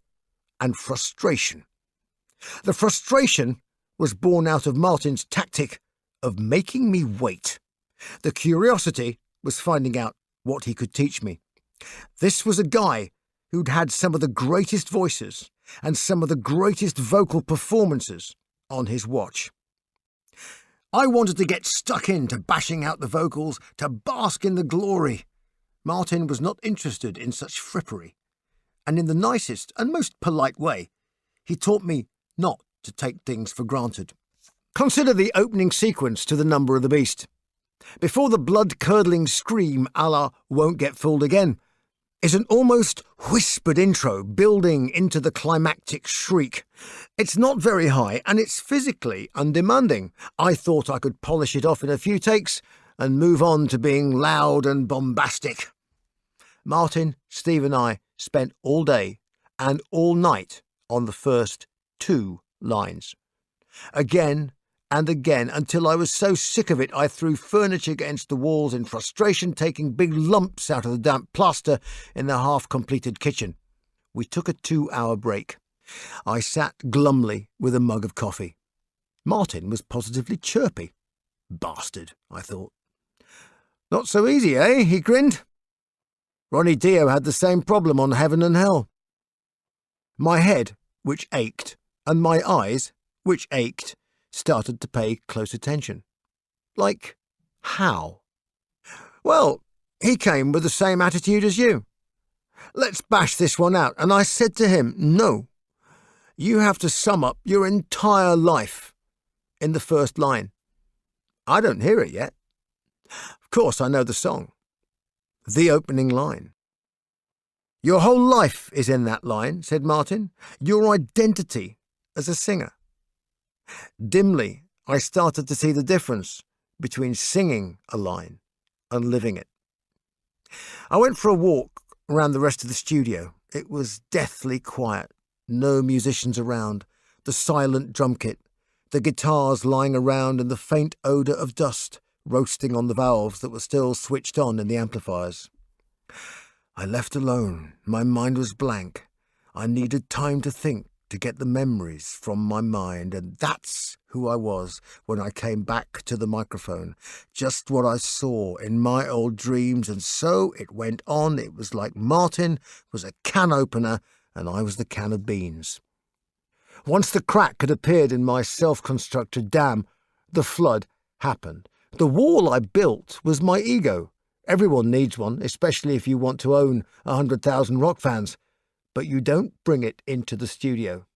and frustration. The frustration was born out of Martin's tactic of making me wait. The curiosity was finding out what he could teach me. This was a guy who'd had some of the greatest voices and some of the greatest vocal performances on his watch. I wanted to get stuck into bashing out the vocals, to bask in the glory. Martin was not interested in such frippery, and in the nicest and most polite way, he taught me not to take things for granted. Consider the opening sequence to The Number of the Beast. Before the blood-curdling scream a la Won't Get Fooled Again is an almost whispered intro building into the climactic shriek. It's not very high and it's physically undemanding. I thought I could polish it off in a few takes and move on to being loud and bombastic. Martin, Steve and I spent all day and all night on the first 2 lines. Again and again, until I was so sick of it I threw furniture against the walls in frustration, taking big lumps out of the damp plaster in the half-completed kitchen. We took a 2-hour break. I sat glumly with a mug of coffee. Martin was positively chirpy. Bastard, I thought. Not so easy, eh? He grinned. Ronnie Dio had the same problem on Heaven and Hell. My head, which ached, and my eyes, which ached, started to pay close attention. Like, how? Well, he came with the same attitude as you. Let's bash this one out. And I said to him, no, you have to sum up your entire life in the first line. I don't hear it yet. Of course, I know the song. The opening line. Your whole life is in that line, said Martin. Your identity as a singer. Dimly, I started to see the difference between singing a line and living it. I went for a walk around the rest of the studio. It was deathly quiet, no musicians around, the silent drum kit, the guitars lying around and the faint odour of dust roasting on the valves that were still switched on in the amplifiers. I left alone. My mind was blank. I needed time to think, to get the memories from my mind, and that's who I was when I came back to the microphone. Just what I saw in my old dreams, and so it went on. It was like Martin was a can opener and I was the can of beans. Once the crack had appeared in my self-constructed dam, the flood happened. The wall I built was my ego. Everyone needs one, especially if you want to own 100,000 rock fans. But you don't bring it into the studio.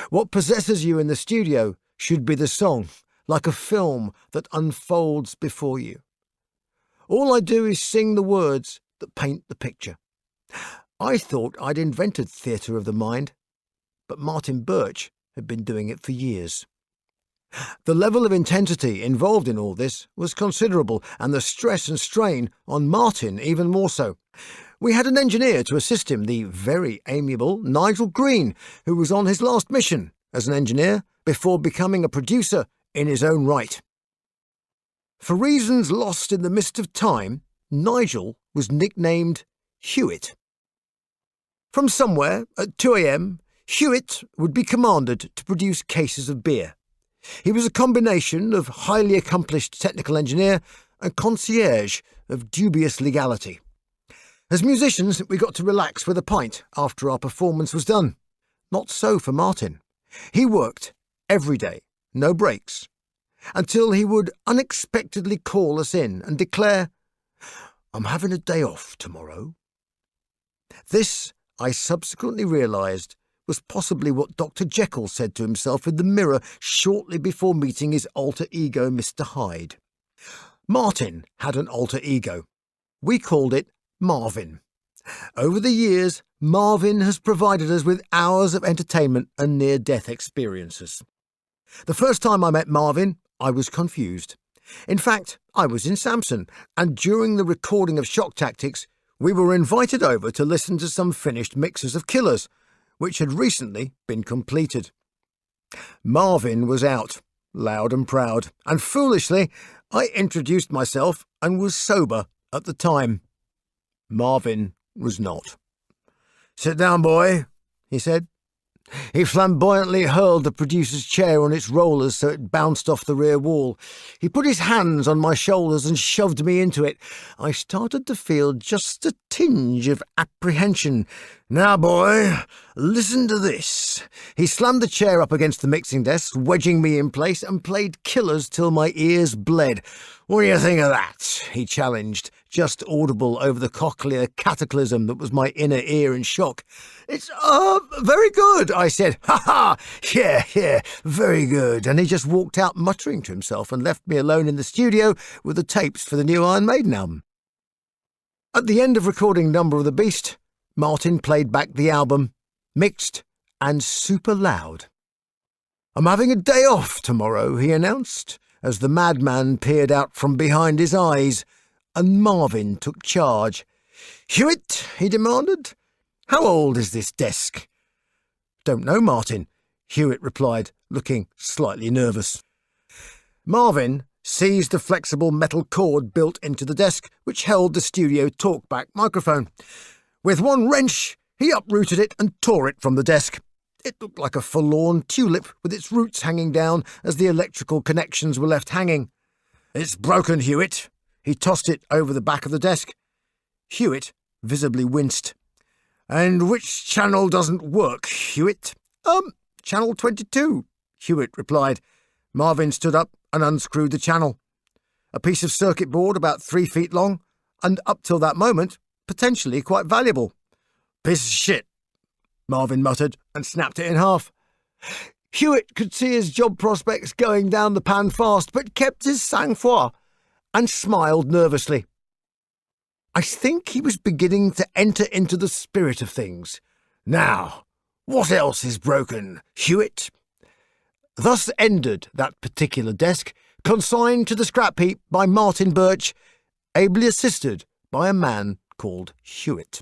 What possesses you in the studio should be the song, like a film that unfolds before you. All I do is sing the words that paint the picture. I thought I'd invented theatre of the mind, but Martin Birch had been doing it for years. The level of intensity involved in all this was considerable, and the stress and strain on Martin even more so. We had an engineer to assist him, the very amiable Nigel Green, who was on his last mission as an engineer before becoming a producer in his own right. For reasons lost in the mist of time, Nigel was nicknamed Hewitt. From somewhere at 2 a.m, Hewitt would be commanded to produce cases of beer. He was a combination of highly accomplished technical engineer and concierge of dubious legality. As musicians, we got to relax with a pint after our performance was done. Not so for Martin. He worked every day, no breaks, until he would unexpectedly call us in and declare, "I'm having a day off tomorrow." This, I subsequently realised, was possibly what Dr. Jekyll said to himself in the mirror shortly before meeting his alter ego, Mr. Hyde. Martin had an alter ego. We called it Marvin. Over the years, Marvin has provided us with hours of entertainment and near-death experiences. The first time I met Marvin, I was confused. In fact, I was in Samson, and during the recording of Shock Tactics, we were invited over to listen to some finished mixes of Killers, which had recently been completed. Marvin was out, loud and proud, and foolishly, I introduced myself and was sober at the time. Marvin was not. "Sit down, boy," he said. He flamboyantly hurled the producer's chair on its rollers so it bounced off the rear wall. He put his hands on my shoulders and shoved me into it. I started to feel just a tinge of apprehension. "Now, boy, listen to this." He slammed the chair up against the mixing desk, wedging me in place, and played Killers till my ears bled. "What do you think of that?" he challenged, just audible over the cochlear cataclysm that was my inner ear in shock. "It's, very good," I said. "Ha-ha! Yeah, very good." And he just walked out muttering to himself and left me alone in the studio with the tapes for the new Iron Maiden album. At the end of recording Number of the Beast, Martin played back the album, mixed and super loud. "I'm having a day off tomorrow," he announced, as the madman peered out from behind his eyes, and Marvin took charge. "Hewitt," he demanded, "how old is this desk?" "Don't know, Martin," Hewitt replied, looking slightly nervous. Marvin seized the flexible metal cord built into the desk, which held the studio talkback microphone. With one wrench, he uprooted it and tore it from the desk. It looked like a forlorn tulip with its roots hanging down as the electrical connections were left hanging. "It's broken, Hewitt." He tossed it over the back of the desk. Hewitt visibly winced. "And which channel doesn't work, Hewitt?" Channel 22, Hewitt replied. Marvin stood up and unscrewed the channel. A piece of circuit board about 3 feet long, and up till that moment, potentially quite valuable. "Piece of shit," Marvin muttered and snapped it in half. Hewitt could see his job prospects going down the pan fast, but kept his sang-froid and smiled nervously. I think he was beginning to enter into the spirit of things. "Now, what else is broken, Hewitt?" Thus ended that particular desk, consigned to the scrap heap by Martin Birch, ably assisted by a man called Hewitt.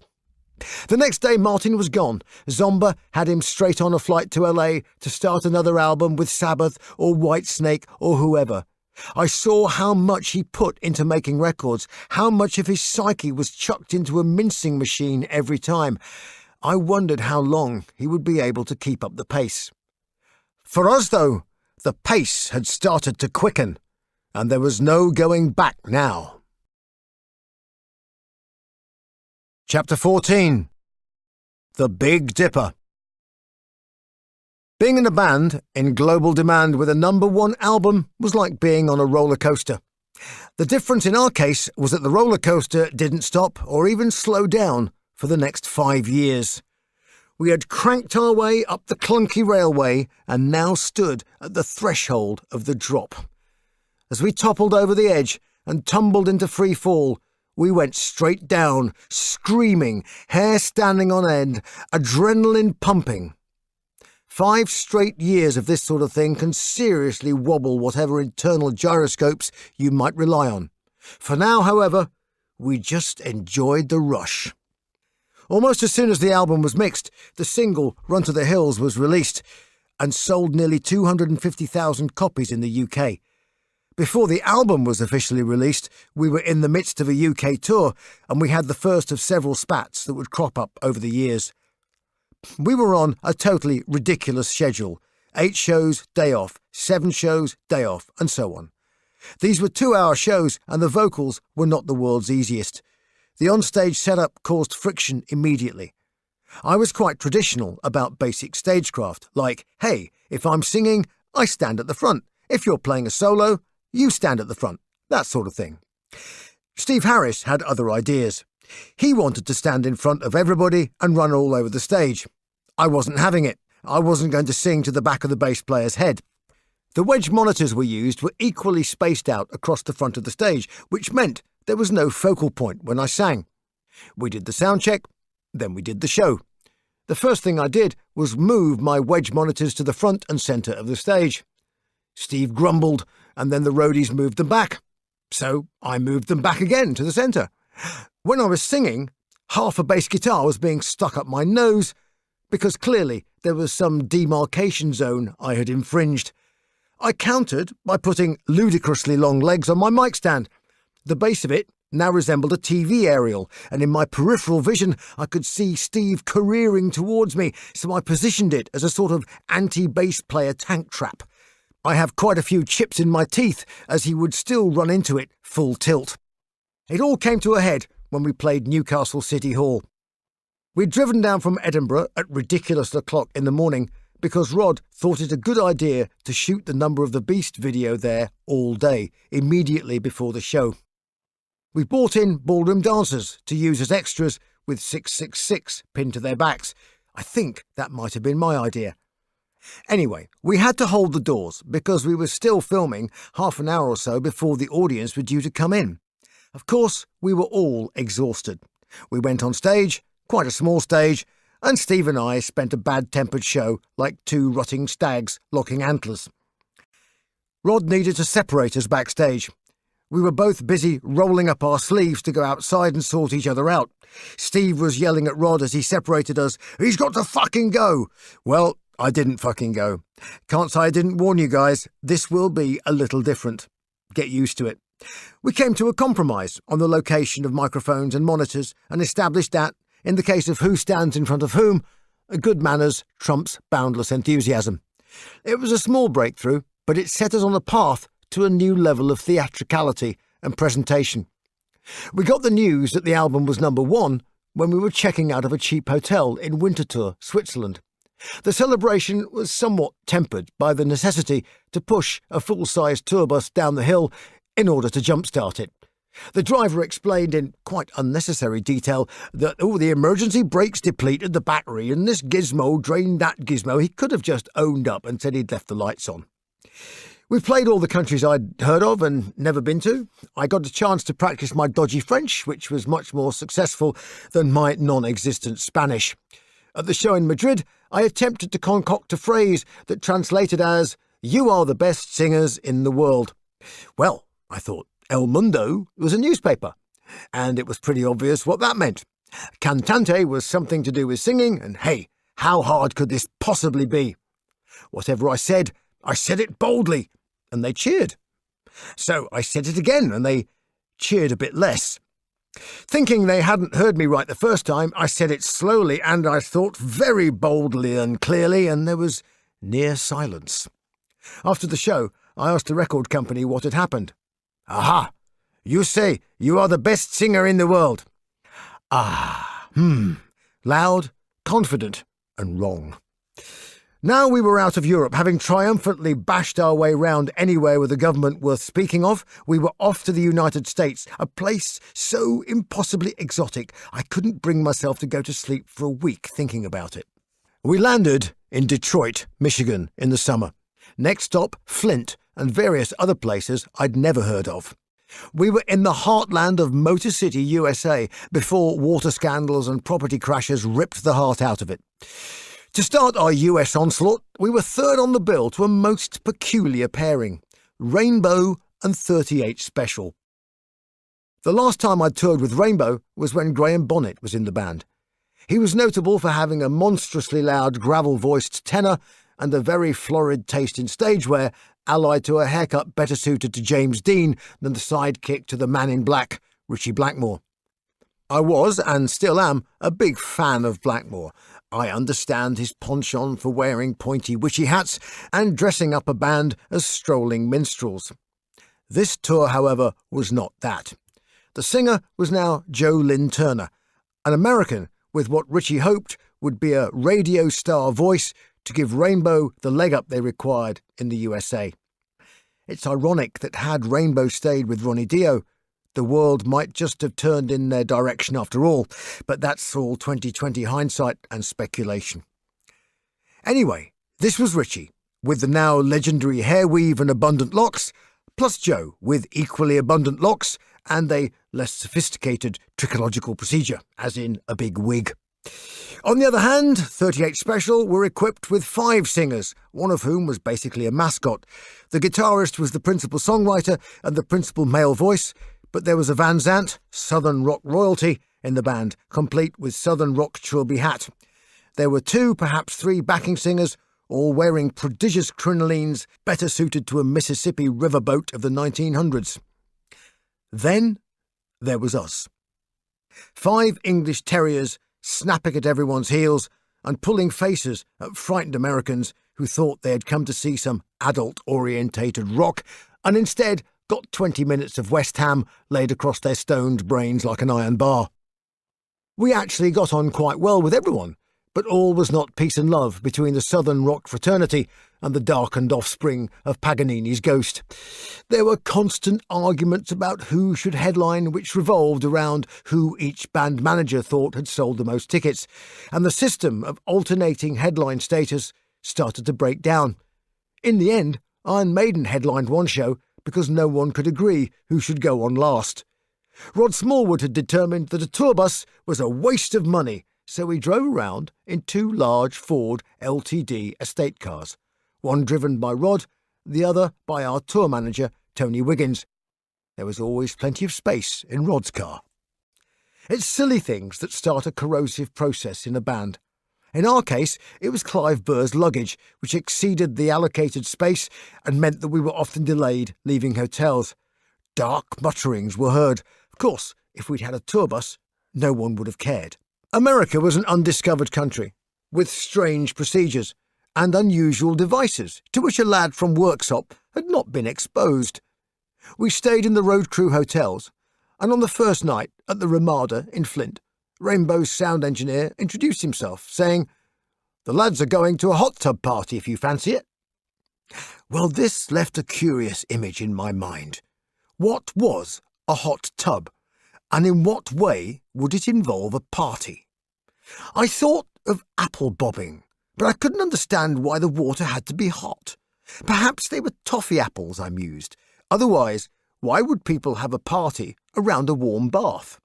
The next day Martin was gone. Zomba had him straight on a flight to LA to start another album with Sabbath or Whitesnake or whoever. I saw how much he put into making records, how much of his psyche was chucked into a mincing machine every time. I wondered how long he would be able to keep up the pace. For us, though, the pace had started to quicken, and there was no going back now. Chapter 14. The Big Dipper. Being in a band in global demand with a #1 album was like being on a roller coaster. The difference in our case was that the roller coaster didn't stop or even slow down for the next 5 years. We had cranked our way up the clunky railway and now stood at the threshold of the drop. As we toppled over the edge and tumbled into free fall, we went straight down, screaming, hair standing on end, adrenaline pumping. 5 straight years of this sort of thing can seriously wobble whatever internal gyroscopes you might rely on. For now, however, we just enjoyed the rush. Almost as soon as the album was mixed, the single Run to the Hills was released and sold nearly 250,000 copies in the UK. Before the album was officially released, we were in the midst of a UK tour, and we had the first of several spats that would crop up over the years. We were on a totally ridiculous schedule: 8 shows, day off, 7 shows, day off, and so on. These were 2-hour shows, and the vocals were not the world's easiest. The onstage setup caused friction immediately. I was quite traditional about basic stagecraft, like, hey, if I'm singing, I stand at the front. If you're playing a solo, you stand at the front, that sort of thing. Steve Harris had other ideas. He wanted to stand in front of everybody and run all over the stage. I wasn't having it. I wasn't going to sing to the back of the bass player's head. The wedge monitors we used were equally spaced out across the front of the stage, which meant there was no focal point when I sang. We did the sound check, then we did the show. The first thing I did was move my wedge monitors to the front and centre of the stage. Steve grumbled, and then the roadies moved them back. So I moved them back again to the centre. When I was singing, half a bass guitar was being stuck up my nose, because clearly there was some demarcation zone I had infringed. I countered by putting ludicrously long legs on my mic stand. The base of it now resembled a TV aerial, and in my peripheral vision I could see Steve careering towards me, so I positioned it as a sort of anti-bass player tank trap. I have quite a few chips in my teeth, as he would still run into it full tilt. It all came to a head when we played Newcastle City Hall. We'd driven down from Edinburgh at ridiculous o'clock in the morning because Rod thought it a good idea to shoot the Number of the Beast video there all day, immediately before the show. We brought in ballroom dancers to use as extras with 666 pinned to their backs. I think that might have been my idea. Anyway, we had to hold the doors because we were still filming half an hour or so before the audience were due to come in. Of course, we were all exhausted. We went on stage, quite a small stage, and Steve and I spent a bad-tempered show like 2 rotting stags locking antlers. Rod needed to separate us backstage. We were both busy rolling up our sleeves to go outside and sort each other out. Steve was yelling at Rod as he separated us, "He's got to fucking go!" Well, I didn't fucking go. Can't say I didn't warn you guys, this will be a little different. Get used to it. We came to a compromise on the location of microphones and monitors and established that, in the case of who stands in front of whom, good manners trumps boundless enthusiasm. It was a small breakthrough, but it set us on a path to a new level of theatricality and presentation. We got the news that the album was #1 when we were checking out of a cheap hotel in Winterthur, Switzerland. The celebration was somewhat tempered by the necessity to push a full-sized tour bus down the hill in order to jumpstart it. The driver explained in quite unnecessary detail that, the emergency brakes depleted the battery and this gizmo drained that gizmo. He could have just owned up and said he'd left the lights on. We played all the countries I'd heard of and never been to. I got a chance to practice my dodgy French, which was much more successful than my non-existent Spanish. At the show in Madrid, I attempted to concoct a phrase that translated as, "You are the best singers in the world." Well, I thought, El Mundo was a newspaper, and it was pretty obvious what that meant. Cantante was something to do with singing, and hey, how hard could this possibly be? Whatever I said it boldly, and they cheered. So I said it again, and they cheered a bit less. Thinking they hadn't heard me right the first time, I said it slowly, and I thought very boldly and clearly, and there was near silence. After the show, I asked the record company what had happened. Aha! You say you are the best singer in the world. Loud, confident, and wrong. Now we were out of Europe, having triumphantly bashed our way round anywhere with a government worth speaking of, we were off to the United States, a place so impossibly exotic I couldn't bring myself to go to sleep for a week thinking about it. We landed in Detroit, Michigan, in the summer. Next stop, Flint, and various other places I'd never heard of. We were in the heartland of Motor City, USA, before water scandals and property crashes ripped the heart out of it. To start our US onslaught, we were third on the bill to a most peculiar pairing, Rainbow and 38 Special. The last time I'd toured with Rainbow was when Graham Bonnet was in the band. He was notable for having a monstrously loud gravel-voiced tenor and a very florid taste in stage wear, allied to a haircut better suited to James Dean than the sidekick to the Man in Black, Richie Blackmore. I was, and still am, a big fan of Blackmore. I understand his penchant for wearing pointy witchy hats and dressing up a band as strolling minstrels. This tour, however, was not that. The singer was now Joe Lynn Turner, an American with what Richie hoped would be a radio star voice to give Rainbow the leg up they required in the USA. It's ironic that had Rainbow stayed with Ronnie Dio, the world might just have turned in their direction after all, but that's all 2020 hindsight and speculation. Anyway, this was Richie, with the now legendary hair weave and abundant locks, plus Joe, with equally abundant locks and a less sophisticated trichological procedure, as in a big wig. On the other hand, 38 Special were equipped with 5 singers, one of whom was basically a mascot. The guitarist was the principal songwriter and the principal male voice, but there was a Van Zandt, Southern Rock royalty, in the band, complete with Southern Rock trilby hat. There were 2, perhaps 3 backing singers, all wearing prodigious crinolines better suited to a Mississippi riverboat of the 1900s. Then there was us. 5 English terriers snapping at everyone's heels and pulling faces at frightened Americans who thought they had come to see some adult-orientated rock and instead got 20 minutes of West Ham laid across their stoned brains like an iron bar. We actually got on quite well with everyone, but all was not peace and love between the Southern Rock fraternity and the darkened offspring of Paganini's ghost. There were constant arguments about who should headline, which revolved around who each band manager thought had sold the most tickets, and the system of alternating headline status started to break down. In the end, Iron Maiden headlined one show because no one could agree who should go on last. Rod Smallwood had determined that a tour bus was a waste of money, so we drove around in 2 large Ford LTD estate cars, one driven by Rod, the other by our tour manager, Tony Wiggins. There was always plenty of space in Rod's car. It's silly things that start a corrosive process in a band. In our case, it was Clive Burr's luggage, which exceeded the allocated space and meant that we were often delayed leaving hotels. Dark mutterings were heard. Of course, if we'd had a tour bus, no one would have cared. America was an undiscovered country, with strange procedures and unusual devices to which a lad from Worksop had not been exposed. We stayed in the road crew hotels, and on the first night at the Ramada in Flint, Rainbow's sound engineer introduced himself, saying, "The lads are going to a hot tub party if you fancy it." Well, this left a curious image in my mind. What was a hot tub, and in what way would it involve a party? I thought of apple bobbing, but I couldn't understand why the water had to be hot. Perhaps they were toffee apples, I mused. Otherwise, why would people have a party around a warm bath?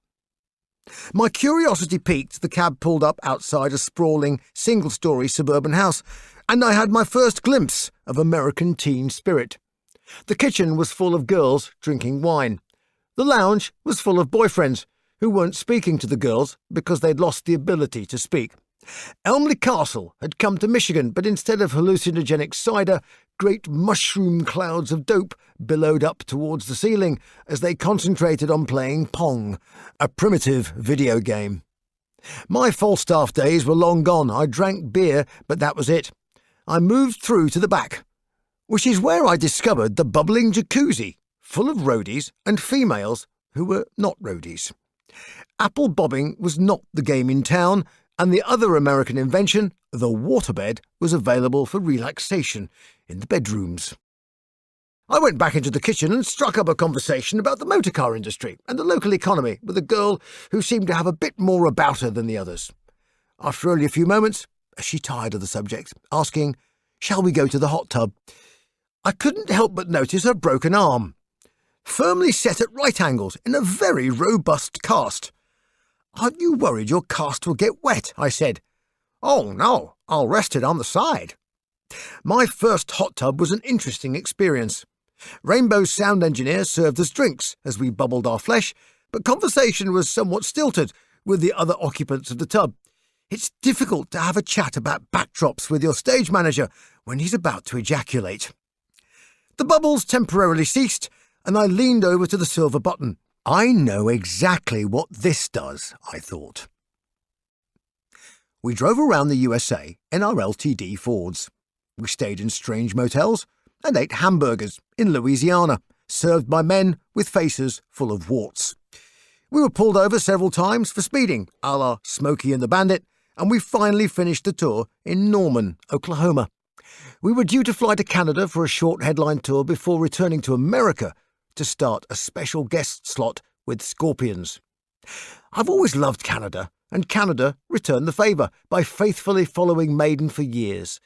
My curiosity piqued, the cab pulled up outside a sprawling, single-storey suburban house, and I had my first glimpse of American teen spirit. The kitchen was full of girls drinking wine. The lounge was full of boyfriends, who weren't speaking to the girls because they'd lost the ability to speak. Elmley Castle had come to Michigan, but instead of hallucinogenic cider, great mushroom clouds of dope billowed up towards the ceiling as they concentrated on playing Pong, a primitive video game. My Falstaff days were long gone. I drank beer, but that was it. I moved through to the back, which is where I discovered the bubbling jacuzzi, full of roadies and females who were not roadies. Apple bobbing was not the game in town, and the other American invention, the waterbed, was available for relaxation in the bedrooms. I went back into the kitchen and struck up a conversation about the motor car industry and the local economy with a girl who seemed to have a bit more about her than the others. After only a few moments, she tired of the subject, asking, "Shall we go to the hot tub?" I couldn't help but notice her broken arm, firmly set at right angles in a very robust cast. "Aren't you worried your cast will get wet?" I said. "Oh, no, I'll rest it on the side." My first hot tub was an interesting experience. Rainbow's sound engineer served us drinks as we bubbled our flesh, but conversation was somewhat stilted with the other occupants of the tub. It's difficult to have a chat about backdrops with your stage manager when he's about to ejaculate. The bubbles temporarily ceased, and I leaned over to the silver button. I know exactly what this does, I thought. We drove around the USA in our LTD Fords. We stayed in strange motels and ate hamburgers in Louisiana, served by men with faces full of warts. We were pulled over several times for speeding, a la Smokey and the Bandit, and we finally finished the tour in Norman, Oklahoma. We were due to fly to Canada for a short headline tour before returning to America to start a special guest slot with Scorpions. I've always loved Canada, and Canada returned the favour by faithfully following Maiden for years.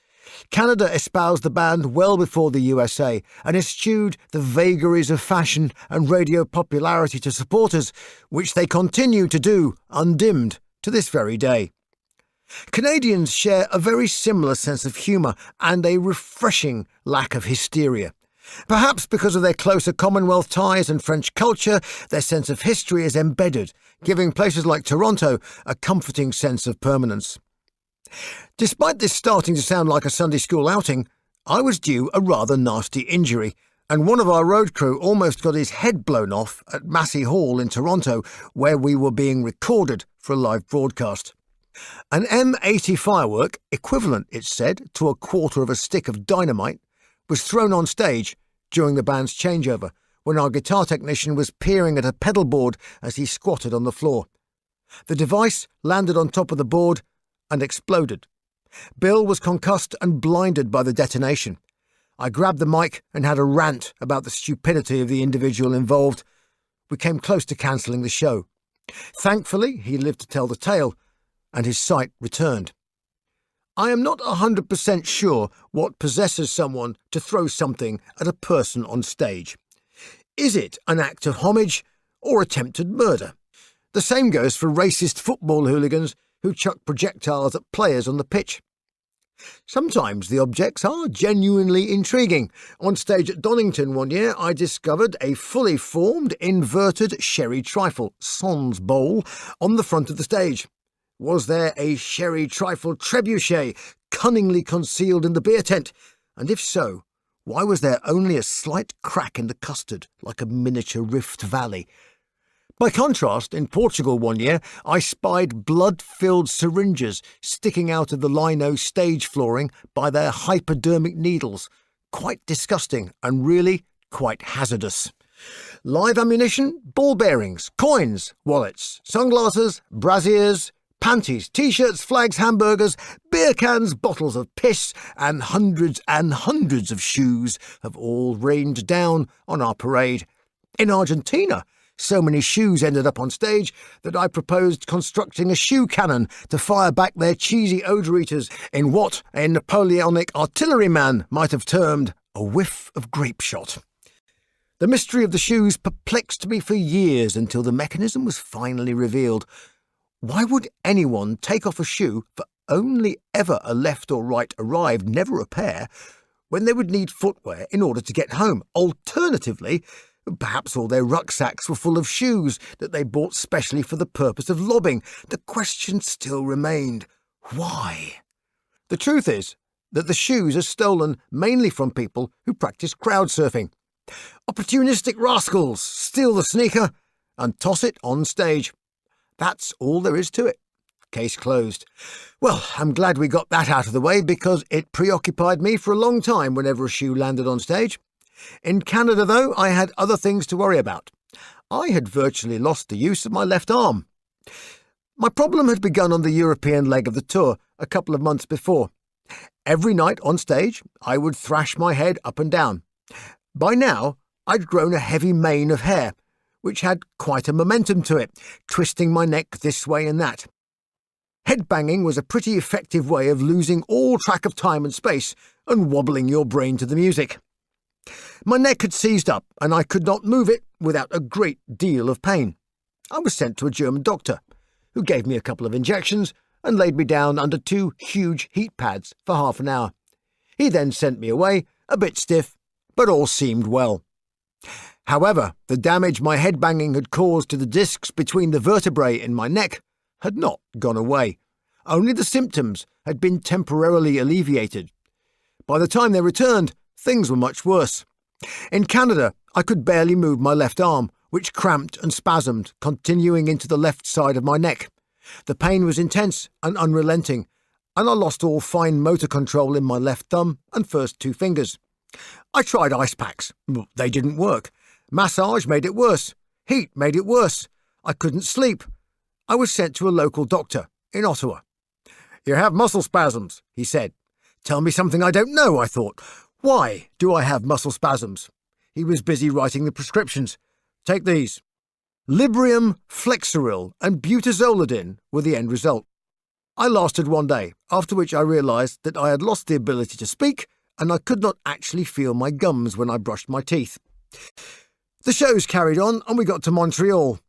Canada espoused the band well before the USA and eschewed the vagaries of fashion and radio popularity to supporters, which they continue to do undimmed to this very day. Canadians share a very similar sense of humour and a refreshing lack of hysteria. Perhaps because of their closer Commonwealth ties and French culture, their sense of history is embedded, giving places like Toronto a comforting sense of permanence. Despite this starting to sound like a Sunday school outing, I was due a rather nasty injury, and one of our road crew almost got his head blown off at Massey Hall in Toronto, where we were being recorded for a live broadcast. An M80 firework, equivalent, it's said, to a quarter of a stick of dynamite, was thrown on stage during the band's changeover when our guitar technician was peering at a pedal board as he squatted on the floor. The device landed on top of the board and exploded. Bill was concussed and blinded by the detonation. I grabbed the mic and had a rant about the stupidity of the individual involved. We came close to cancelling the show. Thankfully, he lived to tell the tale, and his sight returned. I am not 100% sure what possesses someone to throw something at a person on stage. Is it an act of homage or attempted murder? The same goes for racist football hooligans who chuck projectiles at players on the pitch. Sometimes the objects are genuinely intriguing. On stage at Donington one year, I discovered a fully formed, inverted sherry trifle, sans bowl, on the front of the stage. Was there a sherry trifle trebuchet cunningly concealed in the beer tent? And if so, why was there only a slight crack in the custard, like a miniature Rift Valley? By contrast, in Portugal one year, I spied blood-filled syringes sticking out of the lino stage flooring by their hypodermic needles. Quite disgusting and really quite hazardous. Live ammunition, ball bearings, coins, wallets, sunglasses, brassiers, panties, T-shirts, flags, hamburgers, beer cans, bottles of piss, and hundreds of shoes have all rained down on our parade. In Argentina, so many shoes ended up on stage that I proposed constructing a shoe cannon to fire back their cheesy odour eaters in what a Napoleonic artilleryman might have termed a whiff of grape shot. The mystery of the shoes perplexed me for years until the mechanism was finally revealed. Why would anyone take off a shoe for only ever a left or right arrived, never a pair, when they would need footwear in order to get home? Alternatively, Perhaps all their rucksacks were full of shoes that they bought specially for the purpose of lobbing. The question still remained, why? The truth is that the shoes are stolen mainly from people who practice crowd surfing. Opportunistic rascals steal the sneaker and toss it on stage. That's all there is to it. Case closed. Well, I'm glad we got that out of the way because it preoccupied me for a long time whenever a shoe landed on stage. In Canada, though, I had other things to worry about. I had virtually lost the use of my left arm. My problem had begun on the European leg of the tour a couple of months before. Every night on stage, I would thrash my head up and down. By now, I'd grown a heavy mane of hair, which had quite a momentum to it, twisting my neck this way and that. Headbanging was a pretty effective way of losing all track of time and space and wobbling your brain to the music. My neck had seized up, and I could not move it without a great deal of pain. I was sent to a German doctor, who gave me a couple of injections and laid me down under 2 huge heat pads for half an hour. He then sent me away, a bit stiff, but all seemed well. However, the damage my headbanging had caused to the discs between the vertebrae in my neck had not gone away. Only the symptoms had been temporarily alleviated. By the time they returned, things were much worse. In Canada, I could barely move my left arm, which cramped and spasmed, continuing into the left side of my neck. The pain was intense and unrelenting, and I lost all fine motor control in my left thumb and first 2 fingers. I tried ice packs. They didn't work. Massage made it worse. Heat made it worse. I couldn't sleep. I was sent to a local doctor in Ottawa. "You have muscle spasms," he said. "Tell me something I don't know," I thought. "Why do I have muscle spasms?" He was busy writing the prescriptions. "Take these." Librium, Flexeril and Butazolidine were the end result. I lasted 1 day, after which I realised that I had lost the ability to speak and I could not actually feel my gums when I brushed my teeth. The shows carried on and we got to Montreal.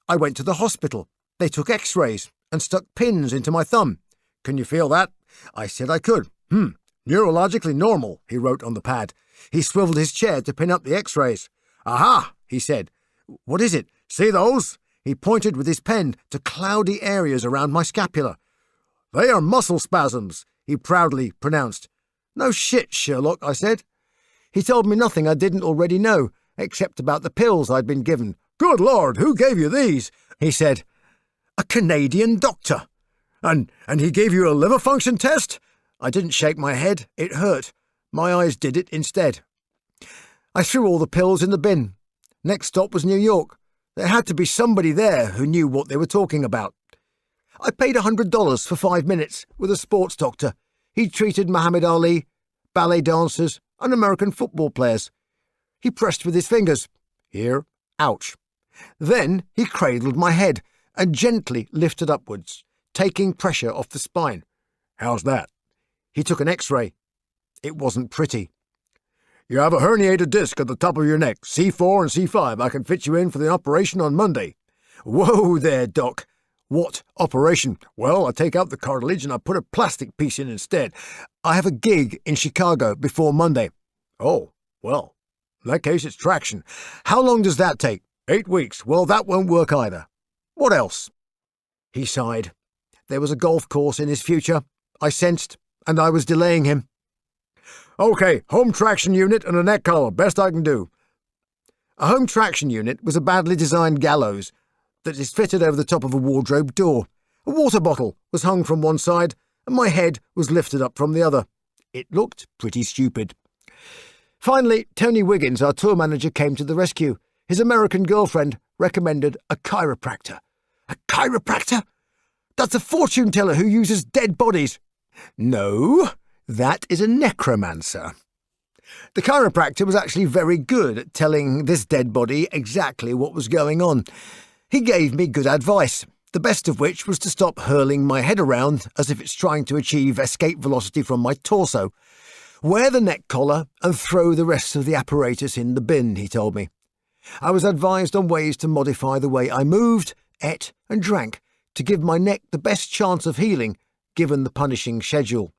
I went to the hospital. They took x-rays and stuck pins into my thumb. "Can you feel that?" I said I could. Neurologically normal," he wrote on the pad. He swiveled his chair to pin up the x-rays. "Aha," he said. "What is it? See those?" He pointed with his pen to cloudy areas around my scapula. "They are muscle spasms," he proudly pronounced. "No shit, Sherlock," I said. He told me nothing I didn't already know, except about the pills I'd been given. "Good Lord, who gave you these?" he said. "A Canadian doctor." And he gave you a liver function test?" I didn't shake my head. It hurt. My eyes did it instead. I threw all the pills in the bin. Next stop was New York. There had to be somebody there who knew what they were talking about. I paid $100 for 5 minutes with a sports doctor. He treated Muhammad Ali, ballet dancers, and American football players. He pressed with his fingers. Here, ouch. Then he cradled my head and gently lifted upwards, taking pressure off the spine. "How's that?" He took an x-ray. It wasn't pretty. "You have a herniated disc at the top of your neck, C4 and C5. I can fit you in for the operation on Monday." "Whoa there, Doc. What operation?" "Well, I take out the cartilage and I put a plastic piece in instead. I have a gig in Chicago before Monday." "Oh, well, in that case it's traction. How long does that take?" 8 weeks. Well, that won't work either." "What else?" He sighed. There was a golf course in his future, I sensed, and I was delaying him. "Okay, home traction unit and a neck collar, best I can do." A home traction unit was a badly designed gallows that is fitted over the top of a wardrobe door. A water bottle was hung from one side, and my head was lifted up from the other. It looked pretty stupid. Finally, Tony Wiggins, our tour manager, came to the rescue. His American girlfriend recommended a chiropractor. "A chiropractor? That's a fortune teller who uses dead bodies." "No, that is a necromancer." The chiropractor was actually very good at telling this dead body exactly what was going on. He gave me good advice, the best of which was to stop hurling my head around as if it's trying to achieve escape velocity from my torso. "Wear the neck collar and throw the rest of the apparatus in the bin," he told me. I was advised on ways to modify the way I moved, ate and drank to give my neck the best chance of healing, given the punishing schedule.